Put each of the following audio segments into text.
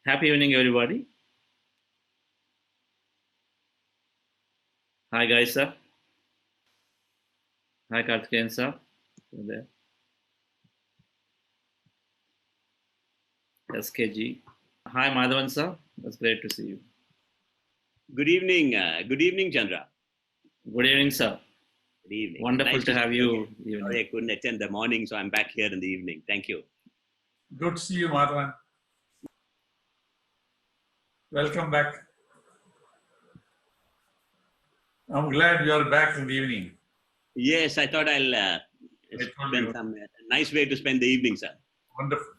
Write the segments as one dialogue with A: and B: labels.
A: Happy evening, everybody. Hi, guys, sir. Hi, Karthikeyan, sir. You there? SKG. Hi, Madhavan, sir. It's great to see you.
B: Good evening. Good evening, Chandra.
A: Good evening, sir.
B: Good evening.
A: Wonderful
B: Nice
A: to have you.
B: Sorry, I couldn't attend the morning, so I'm back here in the evening. Thank you.
C: Good to see you, Madhavan. Welcome back. I'm glad you're back in the evening.
B: Yes, I thought I'll spend some nice way to spend the evening, sir.
C: Wonderful.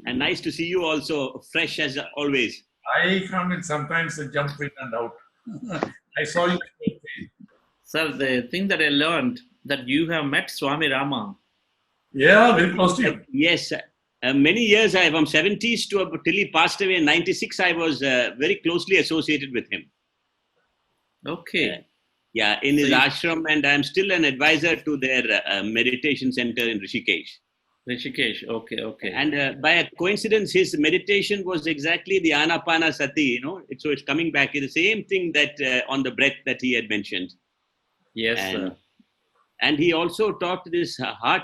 B: And nice to see you also, fresh as always.
C: I come in sometimes and jump in and out. I saw you.
A: Sir, the thing that I learned that you have met Swami Rama.
C: Yeah, very close to you.
B: Yes. Many years, from 70s to till he passed away in 96, I was very closely associated with him.
A: Okay.
B: Yeah, in his ashram, and I'm still an advisor to their meditation center in Rishikesh.
A: Rishikesh, okay.
B: And by a coincidence, his meditation was exactly the Anapanasati, so it's coming back. It's the same thing that on the breath that he had mentioned.
A: Yes,
B: and,
A: sir.
B: And he also taught this heart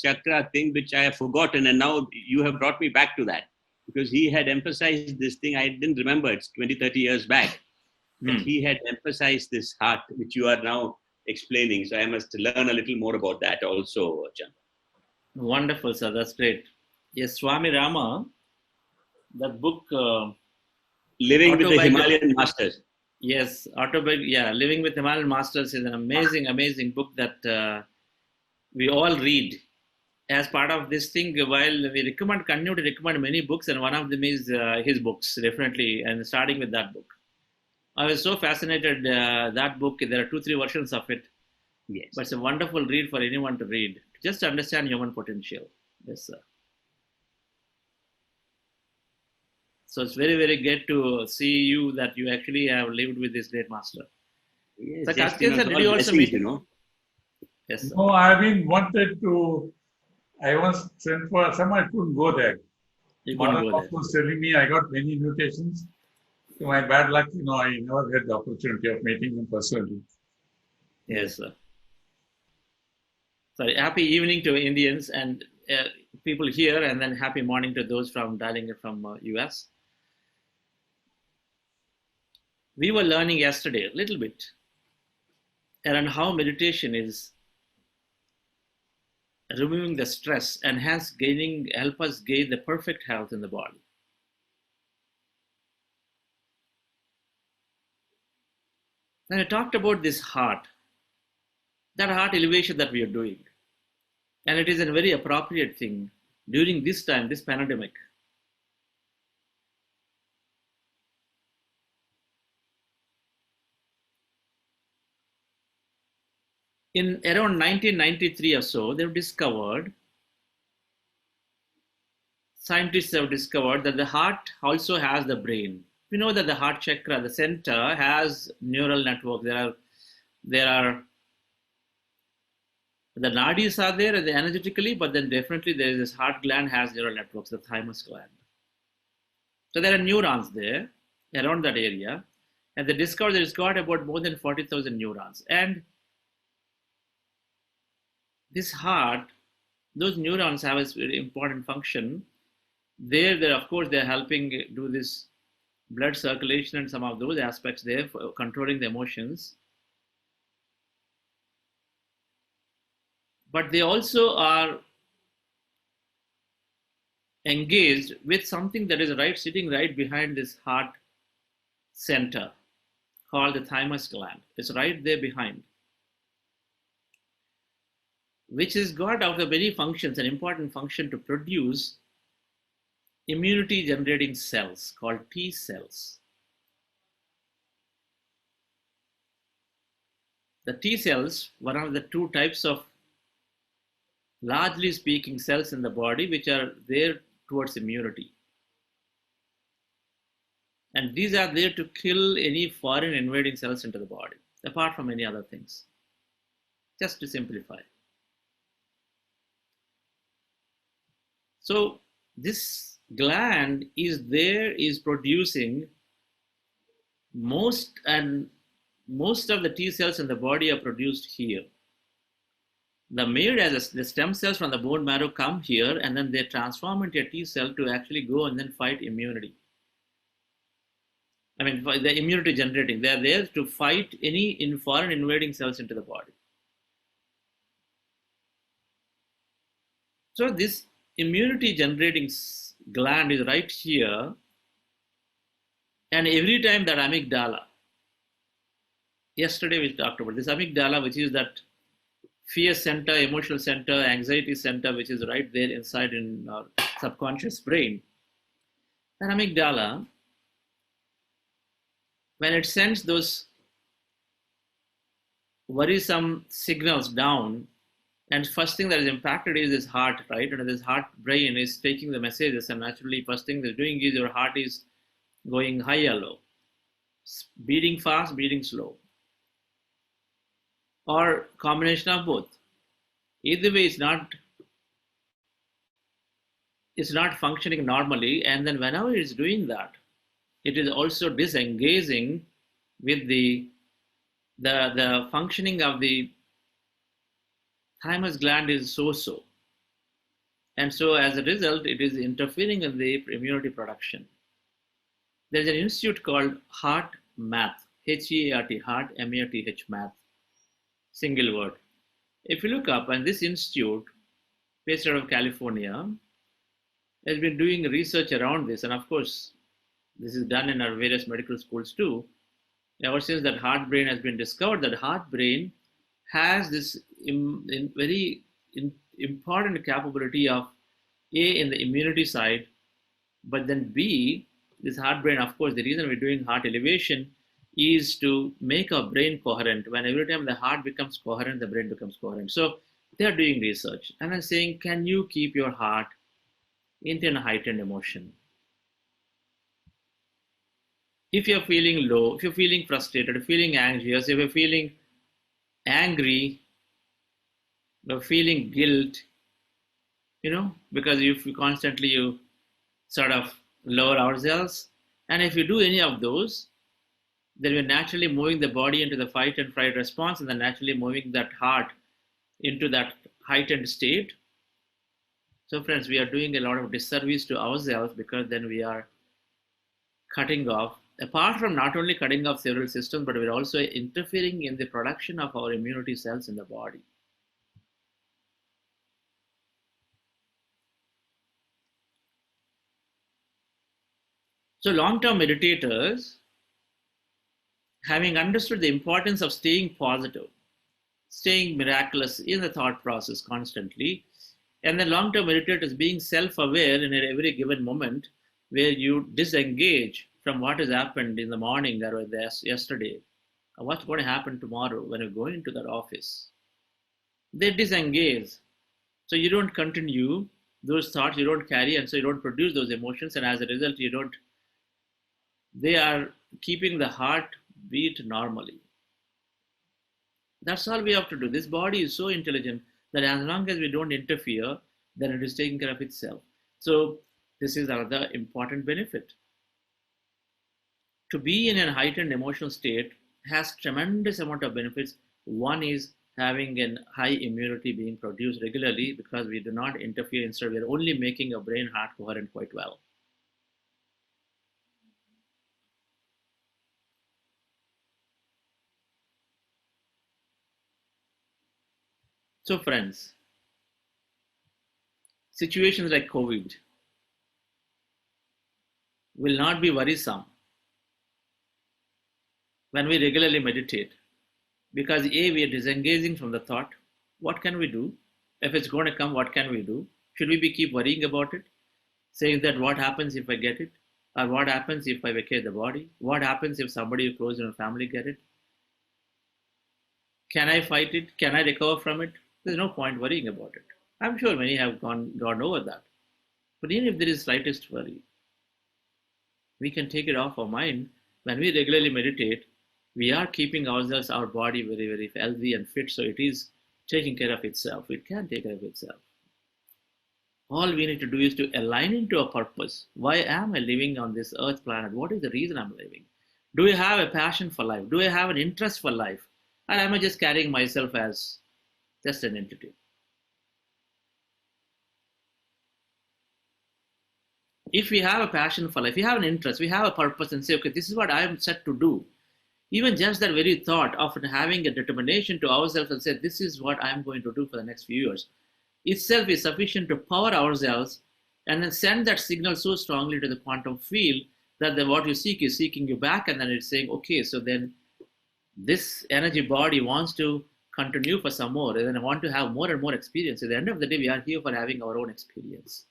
B: chakra thing, which I have forgotten, and now you have brought me back to that. Because he had emphasized this thing, I didn't remember, it's 20, 30 years back. But he had emphasized this heart, which you are now explaining. So I must learn a little more about that also, Chandra.
A: Wonderful, sir. That's great. Yes, Swami Rama, that book.
B: Living with the Himalayan Masters.
A: Yes, Living with Himalayan Masters is an amazing book that we all read. As part of this thing, while we continue to recommend many books, and one of them is his books, definitely, and starting with that book. I was so fascinated that book. There are 2-3 versions of it.
B: Yes.
A: But it's a wonderful read for anyone to read, just to understand human potential. Yes, sir. So it's very, very good to see you that you actually have lived with this great master.
B: Yes,
A: so Karthikeyan sir, did you also meet him? Yes, sir.
C: No, I've been wanted to. I was sent for some. I couldn't go there.
A: You couldn't go there.
C: was telling me I got many invitations. To my bad luck, I never had the opportunity of meeting him personally.
A: Yes, sir. So happy evening to Indians and people here, and then happy morning to those dialing in from US. We were learning yesterday a little bit around how meditation is removing the stress and hence help us gain the perfect health in the body. Then I talked about this heart, that heart elevation that we are doing. And it is a very appropriate thing during this time, this pandemic. In around 1993 or so, scientists have discovered that the heart also has the brain. We know that the heart chakra, the center, has neural network. There are the nadis are there energetically, but then definitely there is this heart gland has neural networks, the thymus gland. So there are neurons there around that area, and they discovered that it's got about more than 40,000 neurons. And this heart, those neurons have a very important function. Of course, they're helping do this blood circulation and some of those aspects there for controlling the emotions. But they also are engaged with something that is sitting right behind this heart center called the thymus gland. It's right there behind, which has got out of many functions, an important function to produce immunity generating cells called T cells. The T cells, one of the two types of, largely speaking, cells in the body which are there towards immunity. And these are there to kill any foreign invading cells into the body, apart from many other things. Just to simplify. So this gland is producing most of the T cells in the body are produced here. The stem cells from the bone marrow come here, and then they transform into a T cell to actually go and then fight immunity. I mean, the immunity generating. They are there to fight any foreign invading cells into the body. So this immunity generating gland is right here, and every time that amygdala, yesterday we talked about this amygdala, which is that fear center, emotional center, anxiety center, which is right there inside in our subconscious brain. That amygdala, when it sends those worrisome signals down, and first thing that is impacted is this heart, right? And this heart brain is taking the messages, and naturally first thing they're doing is your heart is going high or low, beating fast, beating slow, or combination of both. Either way, it's not functioning normally, and then whenever it's doing that, it is also disengaging with the functioning of the thymus gland is so, and so as a result, it is interfering in the immunity production. There's an institute called Heart Math, H-E-A-R-T, Heart, M-A-T-H, Math, single word. If you look up, and this institute, based out of California, has been doing research around this, and of course, this is done in our various medical schools too. Ever since that heart brain has been discovered, that heart brain has this very important capability of A, in the immunity side, but then B, this heart brain, of course, the reason we're doing heart elevation is to make our brain coherent. When every time the heart becomes coherent, the brain becomes coherent. So they're doing research and I'm saying, can you keep your heart into a heightened emotion? If you're feeling low, if you're feeling frustrated, feeling anxious, if you're feeling angry, you're feeling guilt, because if you constantly sort of lower ourselves, and if you do any of those, then we're naturally moving the body into the fight and flight response, and then naturally moving that heart into that heightened state. So friends, we are doing a lot of disservice to ourselves, because then we are cutting off, apart from not only cutting off several systems, but we're also interfering in the production of our immunity cells in the body. So long-term meditators, having understood the importance of staying positive, staying miraculous in the thought process constantly, and the long-term meditators being self-aware in every given moment, where you disengage from what has happened in the morning or yesterday, or what's going to happen tomorrow when you go into that office. They disengage. So you don't continue those thoughts, you don't carry, and so you don't produce those emotions, and as a result, they are keeping the heart beat normally. That's all we have to do. This body is so intelligent that as long as we don't interfere, then it is taking care of itself. So this is another important benefit. To be in a heightened emotional state has tremendous amount of benefits. One is having a high immunity being produced regularly, because we do not interfere. Instead, we're only making our brain heart coherent quite well. So friends, situations like COVID will not be worrisome when we regularly meditate, because A, we are disengaging from the thought. What can we do? If it's going to come, what can we do? Should we keep worrying about it? Saying that what happens if I get it? Or what happens if I vacate the body? What happens if somebody close in our family get it? Can I fight it? Can I recover from it? There's no point worrying about it. I'm sure many have gone over that. But even if there is slightest worry, we can take it off our mind. When we regularly meditate, we are keeping ourselves, our body very, very healthy and fit. So it is taking care of itself. It can take care of itself. All we need to do is to align into a purpose. Why am I living on this earth planet? What is the reason I'm living? Do I have a passion for life? Do I have an interest for life? Or am I just carrying myself as just an entity? If we have a passion for life, we have an interest, we have a purpose, and say, okay, this is what I am set to do. Even just that very thought of having a determination to ourselves and say, this is what I'm going to do for the next few years, itself is sufficient to power ourselves and then send that signal so strongly to the quantum field that what you seek is seeking you back, and then it's saying, okay, so then this energy body wants to continue for some more, and then I want to have more and more experience. At the end of the day, we are here for having our own experience.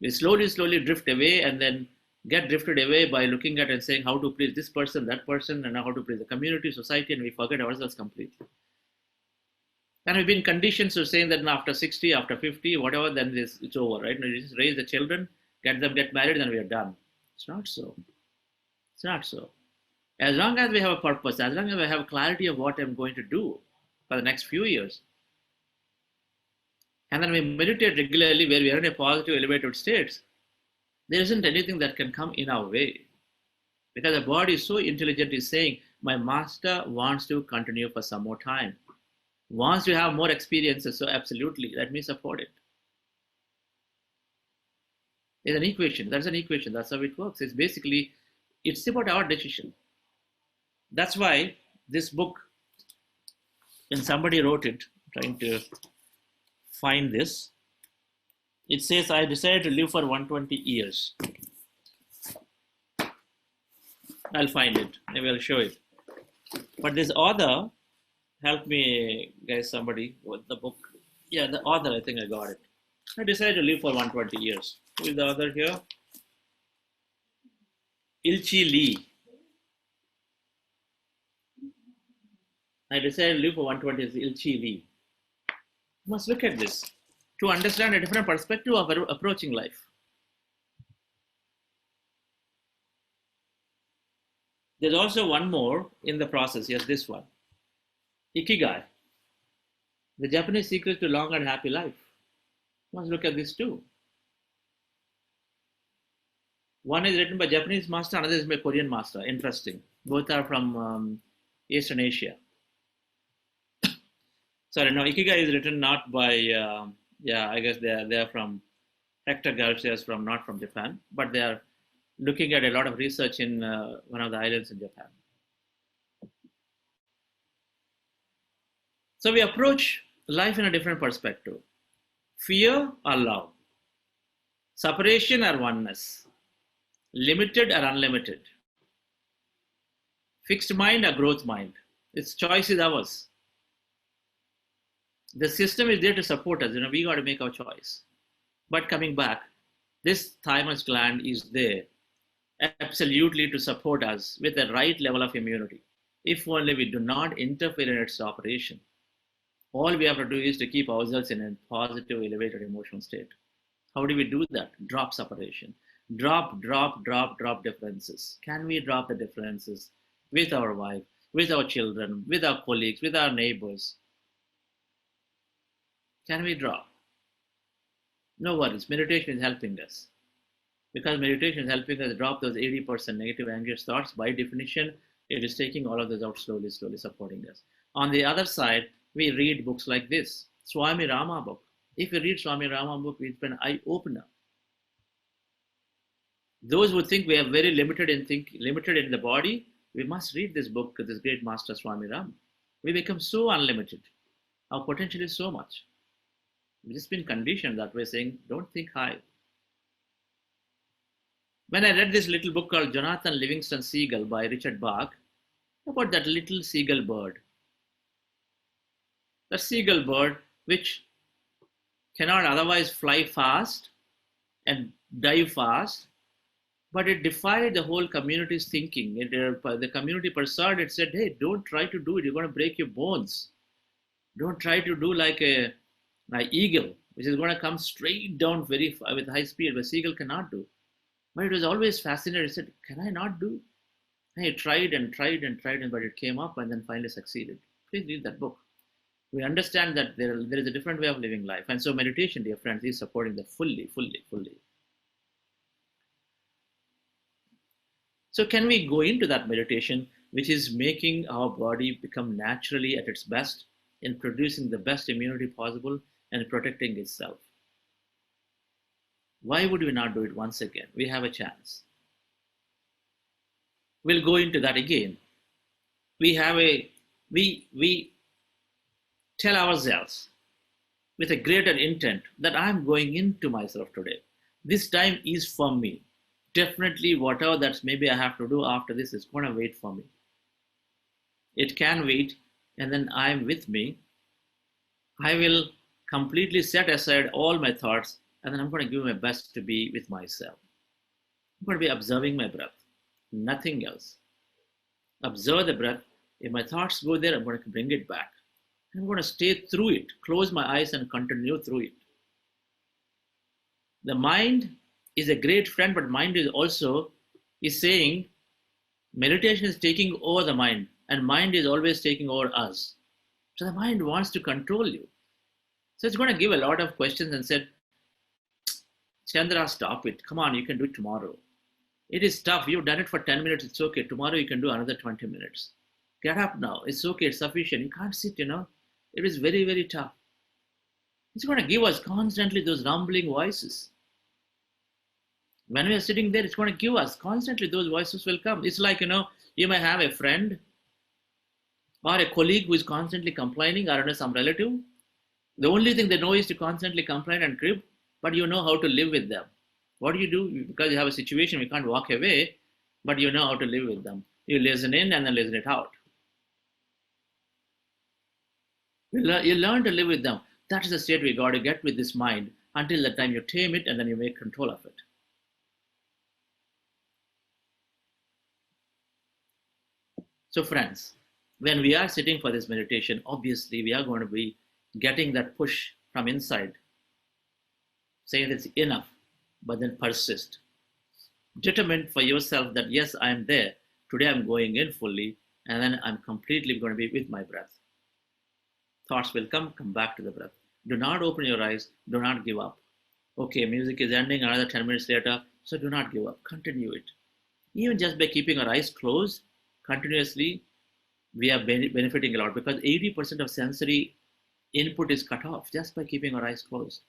A: We slowly drift away and then get drifted away by looking at and saying how to please this person, that person, and how to please the community, society, and we forget ourselves completely. And we've been conditioned to saying that after 60, after 50, whatever, then it's over, right? We just raise the children, get them, get married, then we are done. It's not so. It's not so. As long as we have a purpose, as long as we have clarity of what I'm going to do for the next few years, and then we meditate regularly where we are in a positive, elevated state, there isn't anything that can come in our way. Because the body is so intelligent, is saying, my master wants to continue for some more time, wants to have more experiences, so absolutely, let me support it. It's an equation. That's an equation. That's how it works. It's basically, it's about our decision. That's why this book, when somebody wrote it, trying to find this, it says, I decided to live for 120 years. I'll find it. Maybe I'll show it. But this author, help me, guys, somebody, with the book. Yeah, the author, I think I got it. I decided to live for 120 years. Who is the author here? Ilchi Lee. I decided to live for 120 years, Ilchi Lee. You must look at this to understand a different perspective of approaching life. There's also one more in the process. Yes, this one. Ikigai. The Japanese secret to long and happy life. You must look at this too. One is written by Japanese master, another is by Korean master. Interesting. Both are from Eastern Asia. Sorry, no, Ikigai is written not by, I guess they're from, Hector Garcia is from, not from Japan, but they are looking at a lot of research in one of the islands in Japan. So we approach life in a different perspective. Fear or love, separation or oneness, limited or unlimited, fixed mind or growth mind. Its choice is ours. The system is there to support us. We got to make our choice. But coming back, this thymus gland is there absolutely to support us with the right level of immunity. If only we do not interfere in its operation. All we have to do is to keep ourselves in a positive, elevated emotional state. How do we do that? Drop separation. Drop differences. Can we drop the differences with our wife, with our children, with our colleagues, with our neighbors? Can we drop? No worries. Meditation is helping us. Because meditation is helping us drop those 80% negative, anxious thoughts. By definition, it is taking all of those out slowly, supporting us. On the other side, we read books like this, Swami Rama book. If you read Swami Rama book, it's an eye-opener. Those who think we are very limited in the body, we must read this book, this great master Swami Rama. We become so unlimited. Our potential is so much. We've just been conditioned that way, saying, don't think high. When I read this little book called Jonathan Livingston Seagull by Richard Bach, about that little seagull bird. The seagull bird, which cannot otherwise fly fast and dive fast, but it defied the whole community's thinking. The community persuaded, it said, hey, don't try to do it. You're going to break your bones. Don't try to do like an eagle, which is going to come straight down very far with high speed, but seagull cannot do. But it was always fascinating. It said, can I not do? I tried, but it came up and then finally succeeded. Please read that book. We understand that there is a different way of living life. And so meditation, dear friends, is supporting that fully. So can we go into that meditation, which is making our body become naturally at its best in producing the best immunity possible and protecting itself? Why would we not do it once again? We have a chance. We'll go into that again. We tell ourselves with a greater intent that I'm going into myself today. This time is for me. Definitely whatever that's maybe I have to do after this is going to wait for me. It can wait, and then I'm with me. I will completely set aside all my thoughts, and then I'm going to give my best to be with myself. I'm going to be observing my breath, nothing else. Observe the breath. If my thoughts go there, I'm going to bring it back. I'm going to stay through it, close my eyes and continue through it. The mind is a great friend, but mind is also saying meditation is taking over the mind, and mind is always taking over us. So the mind wants to control you. So it's going to give a lot of questions and said, Chandra, stop it. Come on, you can do it tomorrow. It is tough. You've done it for 10 minutes. It's okay. Tomorrow you can do another 20 minutes. Get up now. It's okay. It's sufficient. You can't sit, It is very, very tough. It's going to give us constantly those rumbling voices. When we are sitting there, it's going to give us constantly those voices will come. It's like, you may have a friend or a colleague who is constantly complaining, or some relative. The only thing they know is to constantly complain and crib, but you know how to live with them. What do? Because you have a situation, we can't walk away, but you know how to live with them. You listen in and then listen it out. You learn to live with them. That's the state we got to get with this mind until the time you tame it and then you make control of it. So friends, when we are sitting for this meditation, obviously we are going to be getting that push from inside, saying it's enough, but then persist. Determine for yourself that yes, I am there. Today I'm going in fully, and then I'm completely going to be with my breath. Thoughts will come back to the breath. Do not open your eyes, do not give up. Okay, music is ending another 10 minutes later, so do not give up, continue it. Even just by keeping our eyes closed continuously, we are benefiting a lot, because 80% of sensory input is cut off just by keeping our eyes closed.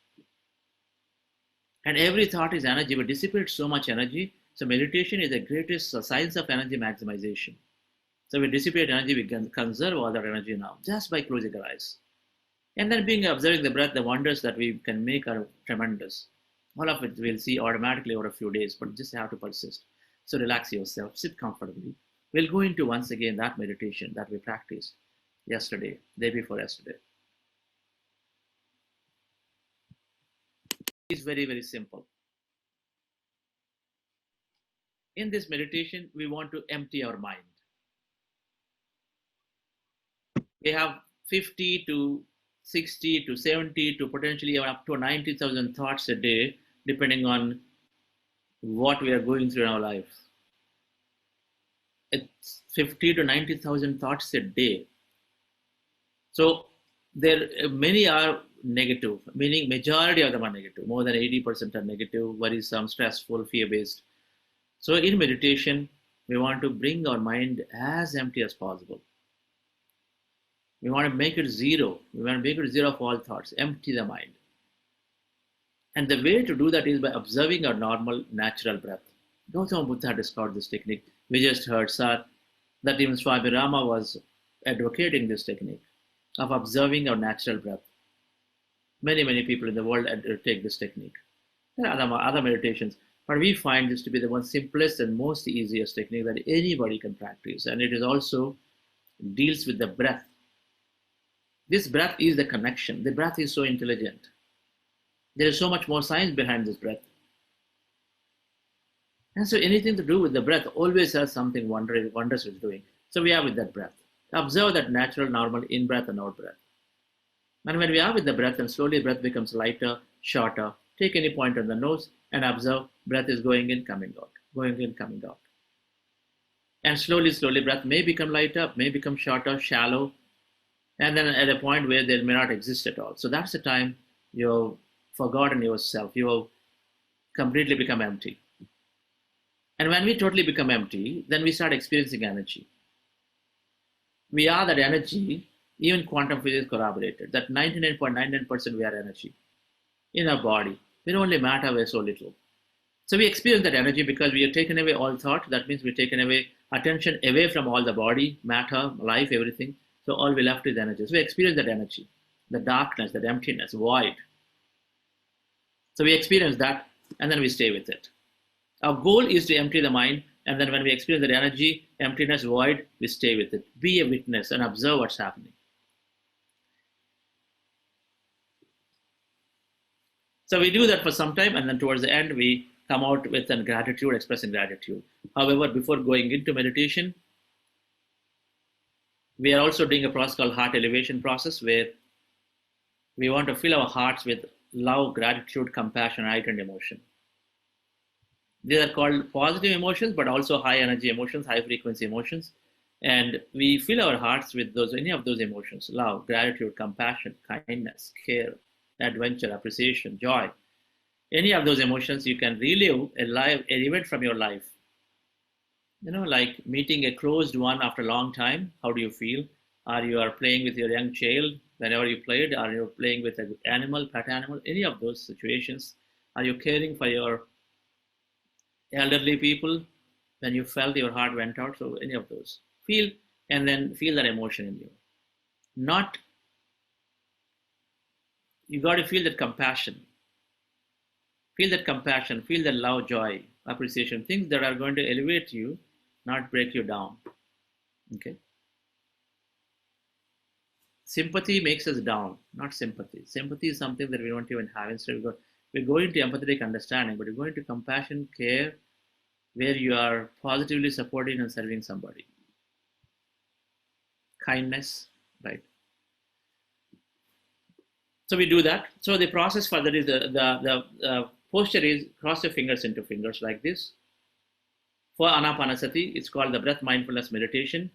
A: And every thought is energy. We dissipate so much energy. So meditation is the greatest science of energy maximization. So we dissipate energy, we can conserve all that energy now just by closing our eyes. And then observing the breath, the wonders that we can make are tremendous. All of it we'll see automatically over a few days, but just have to persist. So relax yourself, sit comfortably. We'll go into once again that meditation that we practiced yesterday, day before yesterday. It's very, very simple. In this meditation, we want to empty our mind. We have 50 to 60 to 70 to potentially up to 90,000 thoughts a day, depending on what we are going through in our life. It's 50 to 90,000 thoughts a day. So many are negative, meaning majority of them are negative. More than 80% are negative, worrisome, stressful, fear-based. So in meditation, we want to bring our mind as empty as possible. We want to make it zero. We want to make it zero of all thoughts, empty the mind. And the way to do that is by observing our normal, natural breath. Gautama Buddha discovered this technique. We just heard, sir, that even Swami Rama was advocating this technique of observing our natural breath. Many, many people in the world take this technique. There are other meditations, but we find this to be the one simplest and most easiest technique that anybody can practice. And it is also deals with the breath. This breath is the connection. The breath is so intelligent. There is so much more science behind this breath. And so anything to do with the breath always has something wondrous it's doing. So we are with that breath. Observe that natural, normal in-breath and out-breath. And when we are with the breath, and slowly breath becomes lighter, shorter. Take any point on the nose and observe breath is going in, coming out, going in, coming out. And slowly, slowly breath may become lighter, may become shorter, shallow. and then at a point where they may not exist at all. So that's the time you've forgotten yourself. You have completely become empty. And when we totally become empty, then we start experiencing energy. We are that energy, even quantum physics corroborated, that 99.99% we are energy in our body. We only matter way so little. So we experience that energy because we have taken away all thought. That means we've taken away attention away from all the body, matter, life, everything. So all we left is energy. So we experience that energy, the darkness, that emptiness, void. So we experience that and then we stay with it. Our goal is to empty the mind, and then when we experience that energy, emptiness, void, we stay with it. Be a witness and observe what's happening. So we do that for some time, and then towards the end, we come out with an gratitude, expressing gratitude. However, before going into meditation, we are also doing a process called heart elevation process, where we want to fill our hearts with love, gratitude, compassion, heightened emotion. These are called positive emotions, but also high energy emotions, high frequency emotions. And we fill our hearts with those, any of those emotions: love, gratitude, compassion, kindness, care, adventure, appreciation, joy. Any of those emotions, you can relive an event from your life. Like meeting a closed one after a long time. How do you feel? Or you are playing with your young child whenever you played, or you're playing with an animal, pet animal, any of those situations. Are you caring for your elderly people when you felt your heart went out? So any of those. Feel, and then feel that emotion in you. Not, you got to feel that compassion. Feel that compassion, feel that love, joy, appreciation, things that are going to elevate you, not break you down. Okay. Sympathy makes us down, not sympathy. Sympathy is something that we don't even have. Instead, we're going to empathetic understanding, but we're going to compassion, care, where you are positively supporting and serving somebody. Kindness, right? So we do that. So the process for that is the posture is cross your fingers into fingers like this. For Anapanasati, it's called the breath mindfulness meditation.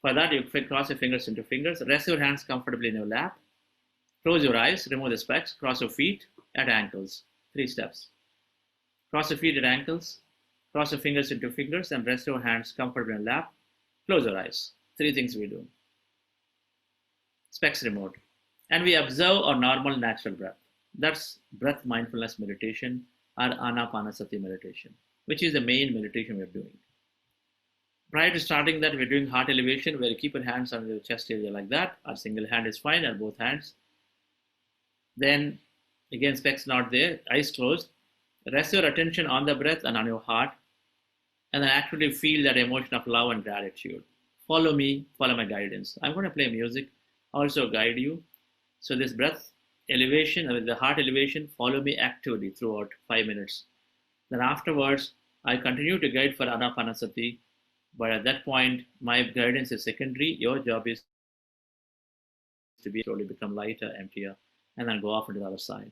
A: For that, you cross your fingers into fingers, rest your hands comfortably in your lap, close your eyes, remove the specs, cross your feet at ankles. 3 steps. Cross your feet at ankles, cross your fingers into fingers, and rest your hands comfortably in your lap, close your eyes. 3 things we do. Specs removed. And we observe our normal natural breath. That's breath mindfulness meditation or Anapanasati meditation, which is the main meditation we're doing. Prior to starting that, we're doing heart elevation, where you keep your hands on your chest area like that. Our single hand is fine, or both hands. Then, again, specs not there, eyes closed. Rest your attention on the breath and on your heart, and then actually feel that emotion of love and gratitude. Follow me, follow my guidance. I'm going to play music, also guide you. So this breath elevation, the heart elevation, follow me actively throughout 5 minutes. Then afterwards, I continue to guide for Anapanasati, but at that point, my guidance is secondary. Your job is to be slowly become lighter, emptier, and then go off into the other side.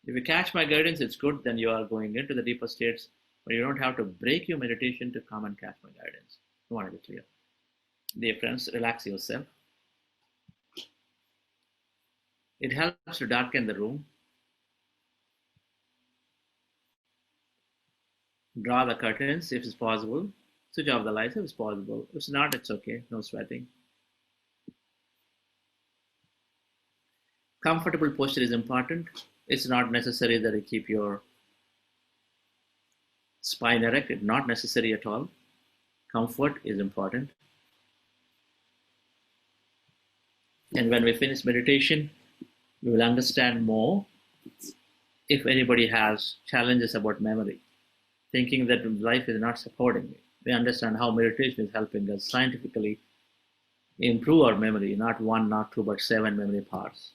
A: If you catch my guidance, it's good. Then you are going into the deeper states, but you don't have to break your meditation to come and catch my guidance. I want to be clear. Dear friends, relax yourself. It helps to darken the room. Draw the curtains if it's possible. Switch off the lights if it's possible. If it's not, it's okay. No sweating. Comfortable posture is important. It's not necessary that you keep your spine erect. It's not necessary at all. Comfort is important. And when we finish meditation, we will understand more if anybody has challenges about memory, thinking that life is not supporting me. We understand how meditation is helping us scientifically improve our memory, not 1, not 2, but 7 memory parts.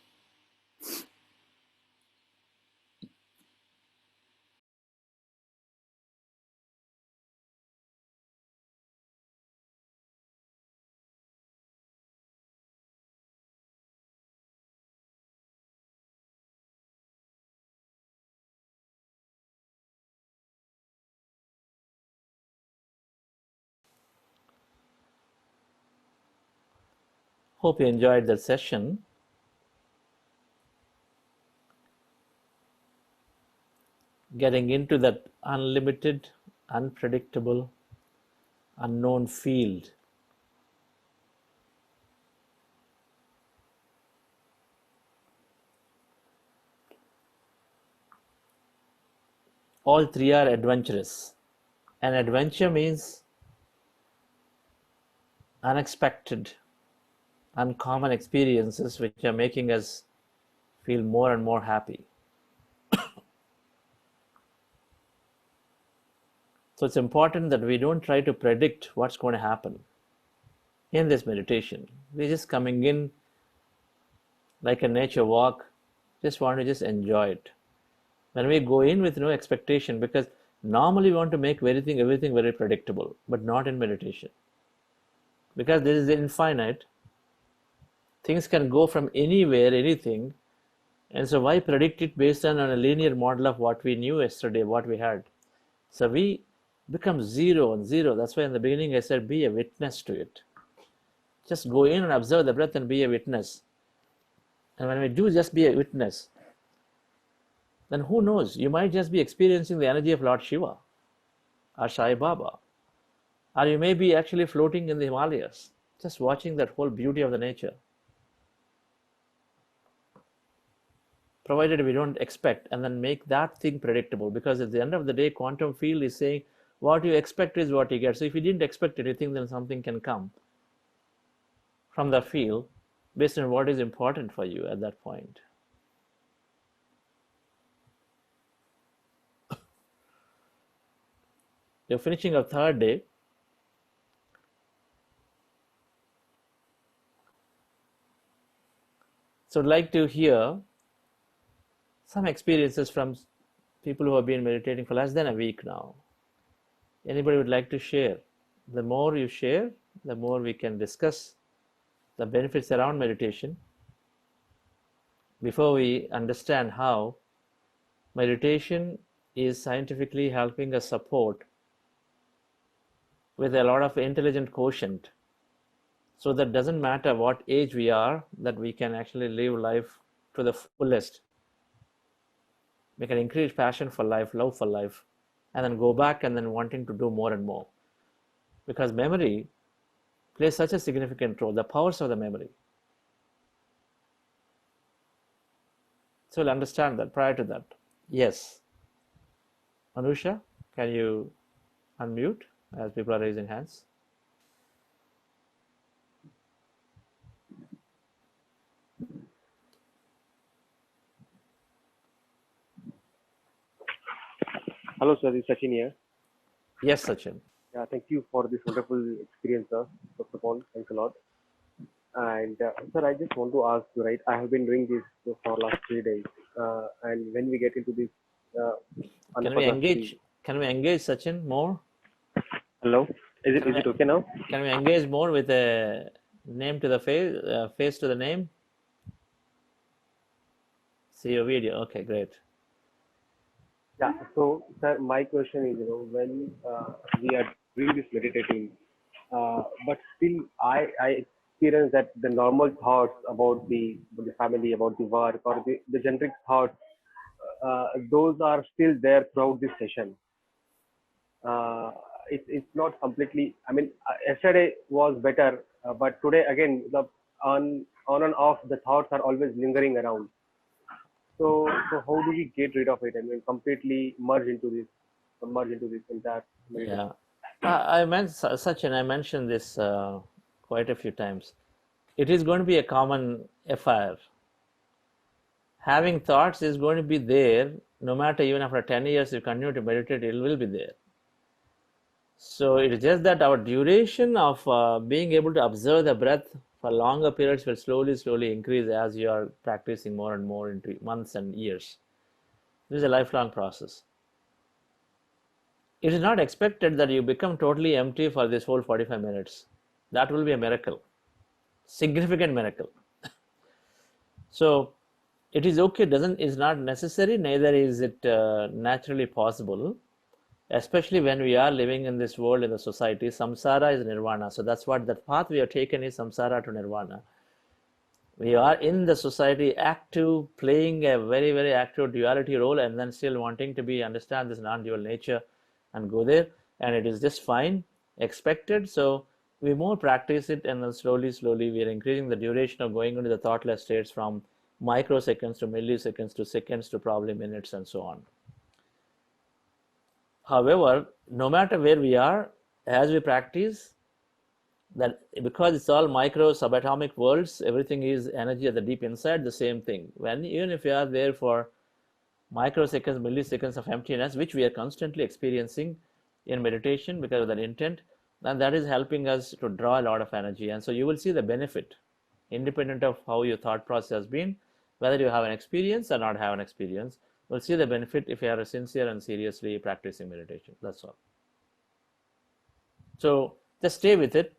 A: Hope you enjoyed that session. Getting into that unlimited, unpredictable, unknown field. All three are adventurous. And adventure means unexpected, uncommon experiences which are making us feel more and more happy. So it's important that we don't try to predict what's going to happen in this meditation. We're just coming in like a nature walk, just want to just enjoy it. When we go in with no expectation, because normally we want to make everything very predictable, but not in meditation. Because this is infinite, things can go from anywhere, anything, and so why predict it based on a linear model of what we knew yesterday, what we had? So we become zero and zero. That's why in the beginning I said be a witness to it. Just go in and observe the breath and be a witness. And when we do just be a witness, then who knows, you might just be experiencing the energy of Lord Shiva or Sai Baba, or you may be actually floating in the Himalayas, just watching that whole beauty of the nature. Provided we don't expect and then make that thing predictable, because at the end of the day, quantum field is saying what you expect is what you get. So if you didn't expect anything, then something can come from the field based on what is important for you at that point. You're finishing a third day. So I'd like to hear some experiences from people who have been meditating for less than a week now. Anybody would like to share? The more you share, the more we can discuss the benefits around meditation before we understand how meditation is scientifically helping us support with a lot of intelligent quotient, so that doesn't matter what age we are, that we can actually live life to the fullest. We can increase passion for life, love for life, and then go back and then wanting to do more and more. Because memory plays such a significant role, the powers of the memory. So we'll understand that. Prior to that, yes. Anusha, can you unmute as people are raising hands?
D: Hello, sir. This is Sachin here.
A: Yes, Sachin.
D: Yeah, thank you for this wonderful experience, sir. First of all, thanks a lot. And sir, I just want to ask you, right? I have been doing this for last 3 days, and when we get into this,
A: Can we engage? Can we engage Sachin more?
D: Hello, is it okay now?
A: Can we engage more with a name to the face, face to the name? See your video. Okay, great.
D: Yeah. So, sir, my question is, when we are doing this meditating, but still, I experience that the normal thoughts about the family, about the work, or the generic thoughts, those are still there throughout this session. It's not completely. I mean, yesterday was better, but today again, the on and off, the thoughts are always lingering around. So how do we get rid of it? I mean, completely merge into this entire meditation.
A: Yeah, I meant Sachin. I mentioned this quite a few times. It is going to be a common affair. Having thoughts is going to be there, no matter even after 10 years you continue to meditate, it will be there. So it is just that our duration of being able to observe the breath for longer periods will slowly increase as you are practicing more and more into months and years. This is a lifelong process. It is not expected that you become totally empty for this whole 45 minutes. That will be a miracle, significant miracle. So it is okay, is not necessary, neither is it naturally possible. Especially when we are living in this world, in the society, samsara is nirvana. So that's what that path we have taken is samsara to nirvana. We are in the society, active, playing a very, very active duality role, and then still wanting to understand this non-dual nature and go there, and it is just fine, expected. So we more practice it, and then slowly we are increasing the duration of going into the thoughtless states from microseconds to milliseconds to seconds to probably minutes and so on. However, no matter where we are, as we practice, that because it's all micro subatomic worlds, everything is energy at the deep inside, the same thing. Even if you are there for microseconds, milliseconds of emptiness, which we are constantly experiencing in meditation because of that intent, then that is helping us to draw a lot of energy. And so you will see the benefit, independent of how your thought process has been, whether you have an experience or not have an experience. You'll see the benefit if you are sincere and seriously practicing meditation. That's all. So just stay with it,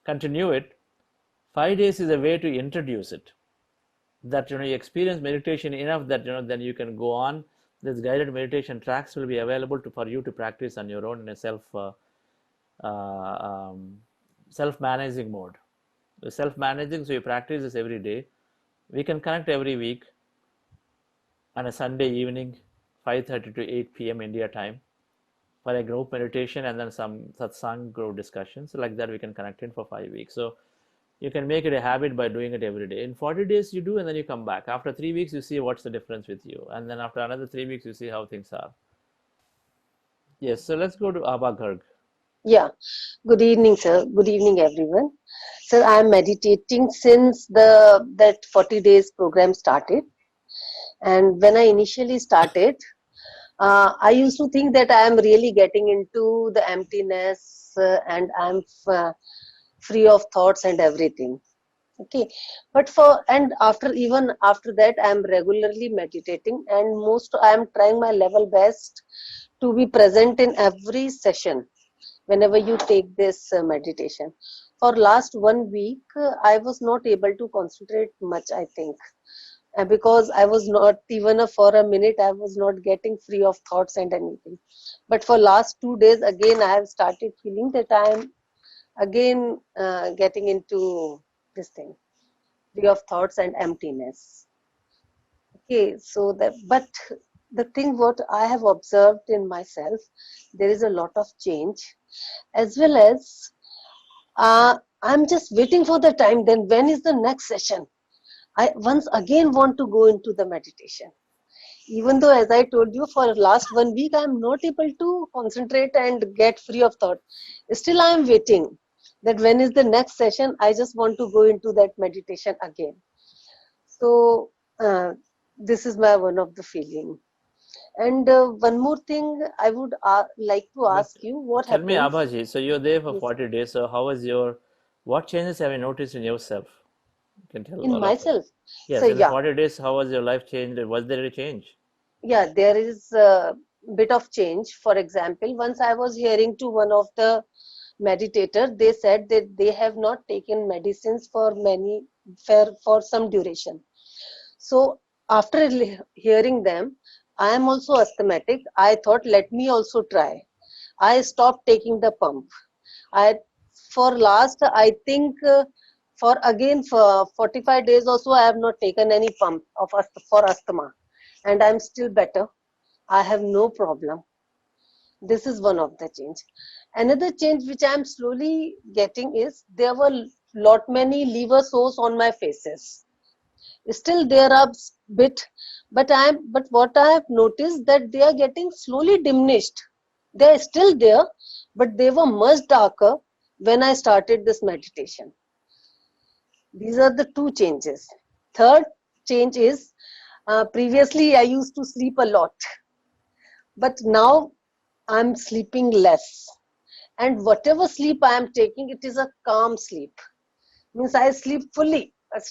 A: continue it. 5 days is a way to introduce it. That you experience meditation enough that then you can go on. This guided meditation tracks will be available for you to practice on your own in a self-managing mode. Self-managing, so you practice this every day. We can connect every week on a Sunday evening, 5:30 to 8 p.m. India time, for a group meditation and then some satsang group discussions. Like that, we can connect in for 5 weeks. So you can make it a habit by doing it every day. In 40 days, you do, and then you come back. After 3 weeks, you see what's the difference with you. And then after another 3 weeks, you see how things are. Yes, so let's go to Abha Garg.
E: Yeah. Good evening, sir. Good evening, everyone. Sir, I am meditating since that 40 days program started. And when I initially started, I used to think that I am really getting into the emptiness and I'm free of thoughts and everything. Okay, but even after that, I am regularly meditating, and I am trying my level best to be present in every session whenever you take this meditation. For last 1 week, I was not able to concentrate much, I think, because I was not even for a minute, I was not getting free of thoughts and anything. But for last 2 days, again, I have started feeling that I am again getting into this thing, free of thoughts and emptiness. Okay, so but the thing what I have observed in myself, there is a lot of change, as well as I'm just waiting for the time. Then when is the next session? I once again want to go into the meditation. Even though, as I told you, for last 1 week, I am not able to concentrate and get free of thought. Still, I am waiting that when is the next session. I just want to go into that meditation again. So this is my one of the feeling. And one more thing I would like to ask you, what
A: Tell me,
E: happens?
A: Abhaji, so you're there for
E: Yes.
A: 40 days. So how was what changes have you noticed in yourself? You can tell
E: In
A: all of us.
E: myself?
A: Yes,
E: So
A: in the
E: yeah,
A: 40 days, how was your life changed? Was there a change?
E: yeah, there is a bit of change. For example, once I was hearing to one of the meditator, they said that they have not taken medicines for some duration. So after hearing them, I am also asthmatic. I thought, let me also try. I stopped taking the pump. I for last, I think, for 45 days also, I have not taken any pump for asthma, and I'm still better. I have no problem. This is one of the change. Another change which I'm slowly getting is there were lot many liver sores on my faces. Still there are bit, but what I have noticed that they are getting slowly diminished. They are still there, but they were much darker when I started this meditation. These are the two changes. Third change is, previously I used to sleep a lot, but now I'm sleeping less. And whatever sleep I am taking, it is a calm sleep. Means I sleep fully, a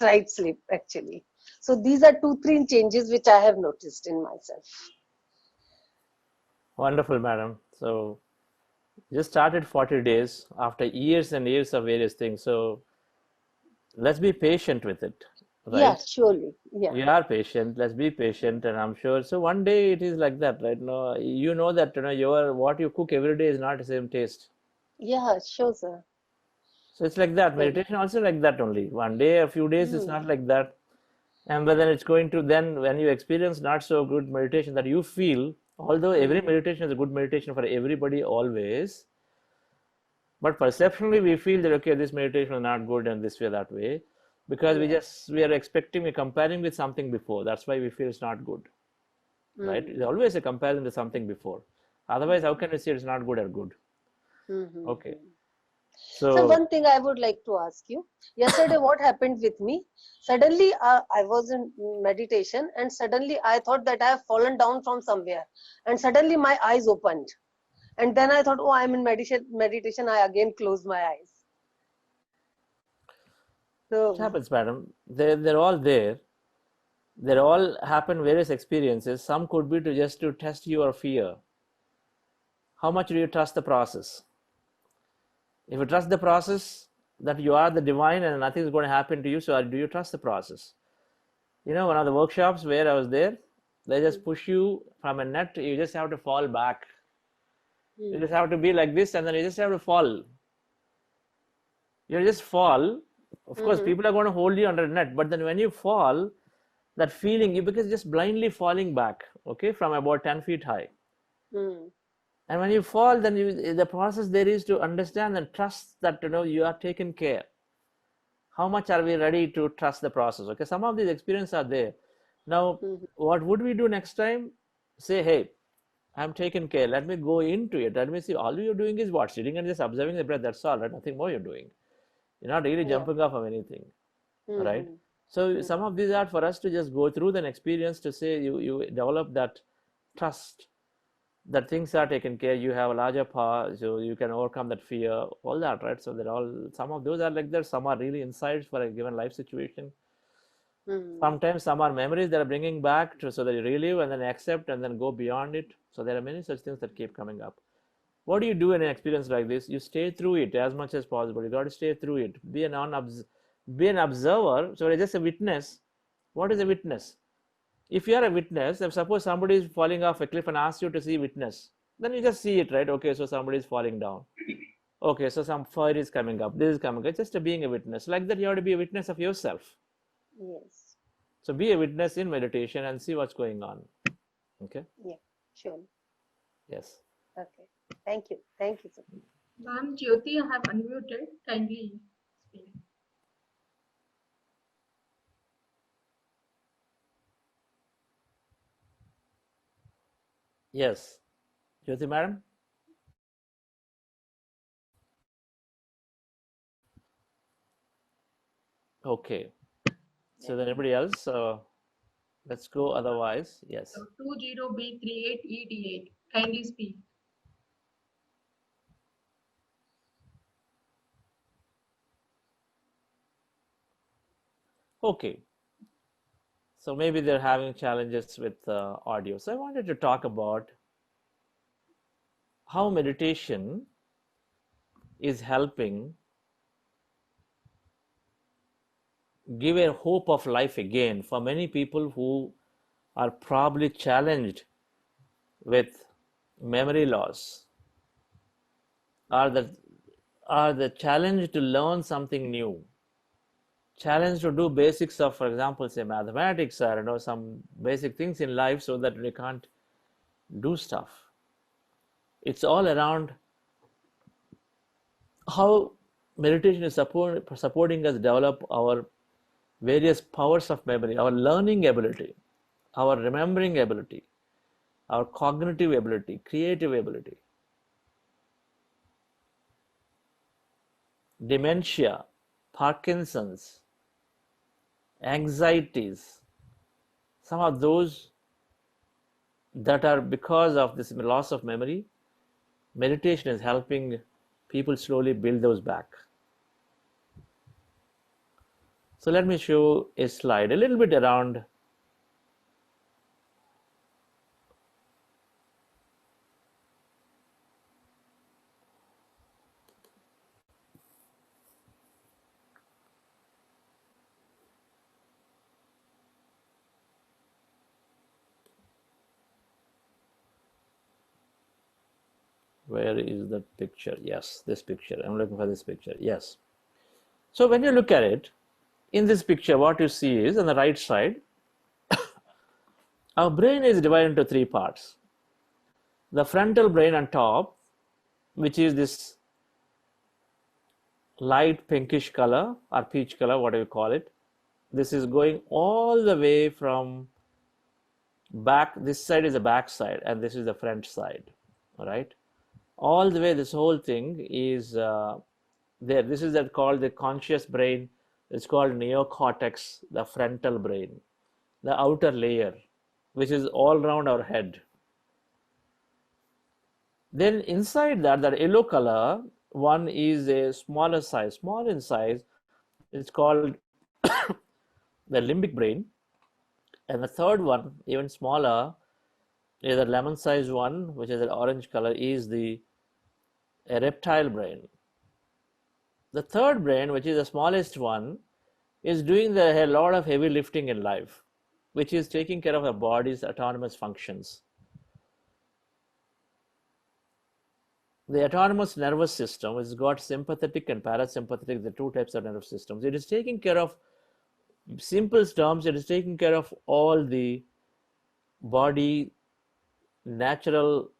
E: tight sleep actually. So these are 2, 3 changes which I have noticed in myself.
A: Wonderful, madam. So just started 40 days after years and years of various things. So let's be patient with it,
E: Yeah,
A: right?
E: surely. Yeah.
A: We are patient. Let's be patient, and I'm sure. So one day it is like that, right? No, you know that your what you cook every day is not the same taste.
E: Yeah, sure, sir.
A: So it's like that.
E: Right.
A: Meditation also like that only. One day, a few days, it's not like that. And but then it's going to then when you experience not so good meditation that you feel, although every meditation is a good meditation for everybody always, but perceptionally we feel that okay, this meditation is not good and this way, that way, because
E: Yeah.
A: we are expecting, we're comparing with something before. That's why we feel it's not good. Right? It's always a comparison to something before. Otherwise, how can we say it's not good or good? Okay.
E: So
A: So
E: one thing I would like to ask you. Yesterday, what happened with me? Suddenly, I was in meditation, and suddenly I thought that I have fallen down from somewhere, and suddenly my eyes opened, and then I thought, oh, I'm in meditation. Meditation. I again closed my eyes.
A: it
E: So
A: happens, madam. They're all there. They all happen various experiences. Some could be to just to test your fear. How much do you trust the process? If you trust the process that you are the divine and nothing is going to happen to you, so do you trust the process? You know, one of the workshops where I was there, they just push you from a net. You just have to fall back. You just have to be like this, and then you just have to fall. You just fall. Of course, people are going to hold you under a net, but then when you fall, that feeling you because just blindly falling back, okay, from about 10 feet high. And when you fall, then the process there is to understand and trust that you are taken care. How much are we ready to trust the process? Okay, some of these experiences are there. Now, what would we do next time? Say, hey, I'm taken care. Let me go into it. Let me see. All you're doing is what? Sitting and just observing the breath. That's all, right? Nothing more you're doing. You're not really
E: yeah.
A: jumping off of anything, right? So some of these are for us to just go through the experience to say you develop that trust that things are taken care, you have a larger power, so you can overcome that fear, all that, right? So they're all, some of those are like that, some are really insights for a given life situation. Sometimes some are memories that are bringing back so that you relive and then accept and then go beyond it. So there are many such things that keep coming up. What do you do in an experience like this? You stay through it as much as possible. You got to stay through it. Be an observer. So it's just a witness. What is a witness? If you are a witness, if suppose somebody is falling off a cliff and asks you to see witness, then you just see it, right? Okay, so somebody is falling down. Okay, so some fire is coming up. This is coming up. Just a being a witness. Like that, you have to be a witness of yourself.
E: Yes.
A: So be a witness in meditation and see what's going on. Okay?
E: Yeah. Sure.
A: Yes.
E: Okay. Thank you. Thank you, sir.
F: Ma'am, Jyoti, I have unmuted. Kindly speak.
A: Yes. Jyoti madam? Okay. So then everybody else, let's go otherwise. Yes.
F: So 20B38ED8. Kindly speak.
A: Okay. So maybe they're having challenges with audio. So I wanted to talk about how meditation is helping give a hope of life again for many people who are probably challenged with memory loss, are the challenge to learn something new, challenge to do basics of, for example, say mathematics or some basic things in life, so that we can't do stuff. It's all around how meditation is supporting us develop our various powers of memory, our learning ability, our remembering ability, our cognitive ability, creative ability, dementia, Parkinson's, anxieties, some of those that are because of this loss of memory. Meditation is helping people slowly build those back. So let me show a slide a little bit around where is that picture. Yes, this picture, I'm looking for this picture. Yes. So when you look at it, in this picture, what you see is on the right side, our brain is divided into three parts. The frontal brain on top, which is this light pinkish color or peach color, whatever you call it. This is going all the way from back. This side is the back side, and this is the front side. All right, all the way. This whole thing is there. This is that called the conscious brain. It's called neocortex, the frontal brain, the outer layer, which is all around our head. Then inside that, that yellow color one is a smaller size, small in size. It's called the limbic brain. And the third one, even smaller, is a lemon sized one, which is an orange color, is a reptile brain. The third brain, which is the smallest one, is doing a lot of heavy lifting in life, which is taking care of the body's autonomous functions. The autonomous nervous system has got sympathetic and parasympathetic, the two types of nervous systems. It is taking care of, simple terms, it is taking care of all the body natural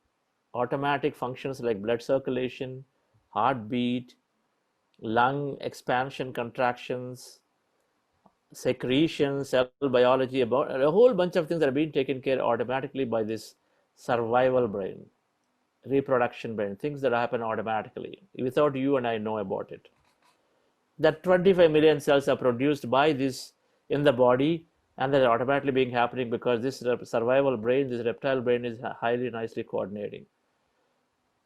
A: automatic functions like blood circulation, heartbeat, lung expansion, contractions, secretions, cell biology, about a whole bunch of things that are being taken care automatically by this survival brain, reproduction brain, things that happen automatically without you and I know about it. That 25 million cells are produced by this in the body, and they're automatically being happening because this survival brain, this reptile brain, is highly nicely coordinating.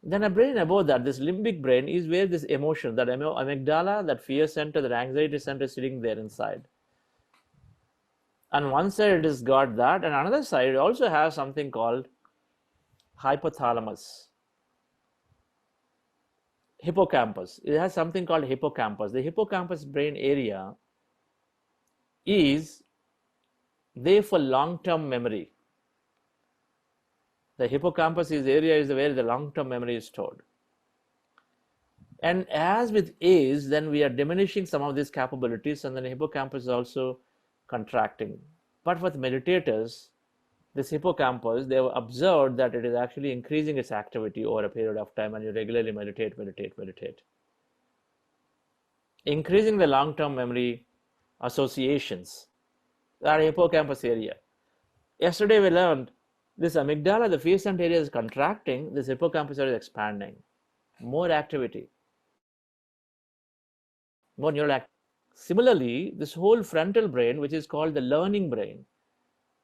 A: Then a brain above that, this limbic brain, is where this emotion, that amygdala, that fear center, that anxiety center is sitting there inside. On one side it has got that, and another side it also has something called hypothalamus, hippocampus. It has something called hippocampus. The hippocampus brain area is there for long-term memory. The hippocampus area is where the long-term memory is stored. And as with age, then we are diminishing some of these capabilities, and then the hippocampus is also contracting. But with meditators, this hippocampus, they have observed that it is actually increasing its activity over a period of time, and you regularly meditate. Increasing the long-term memory associations, that hippocampus area. Yesterday we learned this amygdala, the fear center area, is contracting, this hippocampus area is expanding. More activity, more neural activity. Similarly, this whole frontal brain, which is called the learning brain,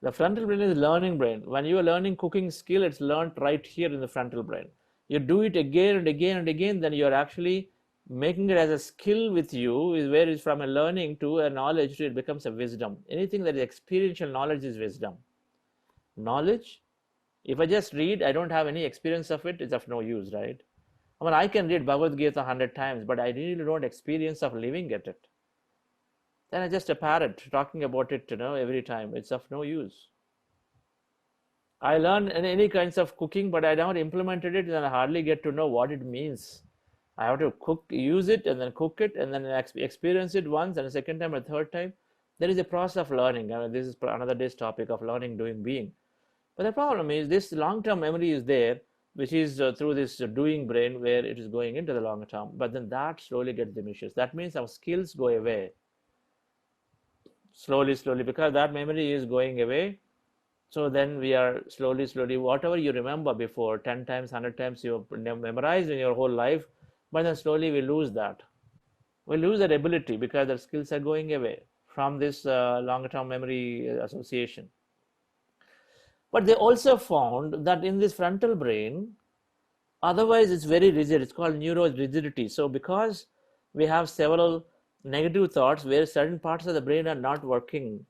A: the frontal brain is learning brain. When you are learning cooking skill, it's learned right here in the frontal brain. You do it again and again and again, then you're actually making it as a skill with you, is where it's from a learning to a knowledge to it becomes a wisdom. Anything that is experiential knowledge is wisdom. Knowledge, if I just read, I don't have any experience of it, it's of no use, right? I mean, I can read Bhagavad Gita 100 times, but I really don't experience of living at it. Then I just a parrot talking about it, every time. It's of no use. I learn any kinds of cooking, but I never implemented it, and I hardly get to know what it means. I have to use it, and then cook it, and then experience it once, and a second time, and a third time. There is a process of learning. I mean, this is another day's topic of learning, doing, being. But the problem is this long-term memory is there, which is through this doing brain, where it is going into the long term. But then that slowly gets diminished. That means our skills go away. Slowly, because that memory is going away. So then we are slowly, whatever you remember before, 10 times, 100 times you memorized in your whole life, but then slowly we lose that. We lose that ability because the skills are going away from this long-term memory association. But they also found that in this frontal brain, otherwise it's very rigid. It's called neurorigidity. So because we have several negative thoughts where certain parts of the brain are not working,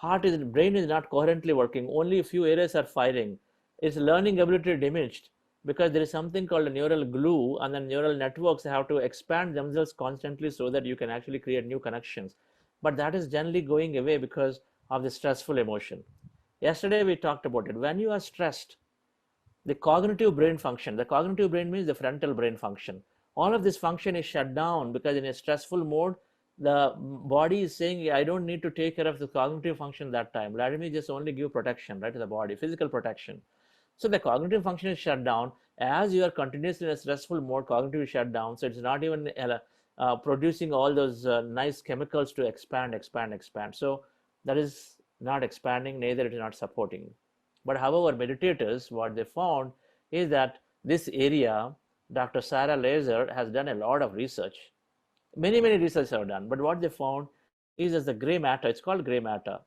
A: brain is not coherently working, only a few areas are firing, its learning ability diminished because there is something called a neural glue, and the neural networks have to expand themselves constantly so that you can actually create new connections. But that is generally going away because of the stressful emotion. Yesterday we talked about it. When you are stressed, the cognitive brain function, the cognitive brain means the frontal brain function, all of this function is shut down because in a stressful mode, the body is saying, I don't need to take care of the cognitive function that time. Let me just only give protection, right, to the body, physical protection. So the cognitive function is shut down. As you are continuously in a stressful mode, cognitive is shut down. So it's not even producing all those nice chemicals to expand. So that is not expanding, neither it is not supporting. But however, meditators, what they found is that this area, Dr. Sarah Laser has done a lot of research. Many research are done, but what they found is as the gray matter, it's called gray matter.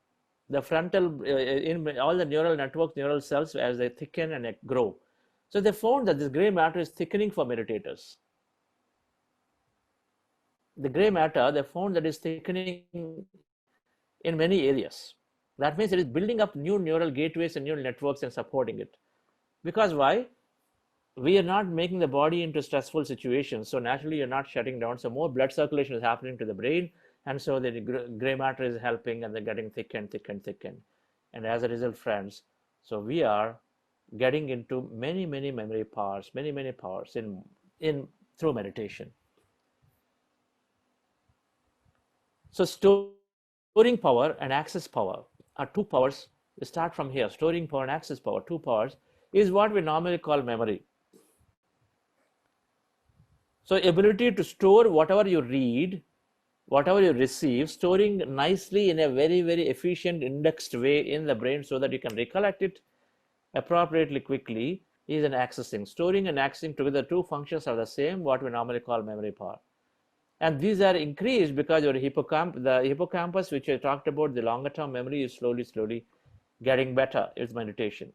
A: The frontal, in all the neural networks, neural cells, as they thicken and they grow. So they found that this gray matter is thickening for meditators. The gray matter, they found that is thickening in many areas. That means it is building up new neural gateways and neural networks and supporting it. Because why? We are not making the body into stressful situations. So naturally, you're not shutting down. So more blood circulation is happening to the brain. And so the gray matter is helping and they're getting thicker. And as a result, friends, so we are getting into many memory powers, many powers in through meditation. So storing power and access power are two powers. We start from here. Storing power and access power, two powers, is what we normally call memory. So ability to store whatever you read, whatever you receive, storing nicely in a very efficient indexed way in the brain so that you can recollect it appropriately quickly is an accessing. Storing and accessing together, two functions are the same, what we normally call memory power. And these are increased because your the hippocampus, which I talked about, the longer term memory is slowly getting better. It's meditation.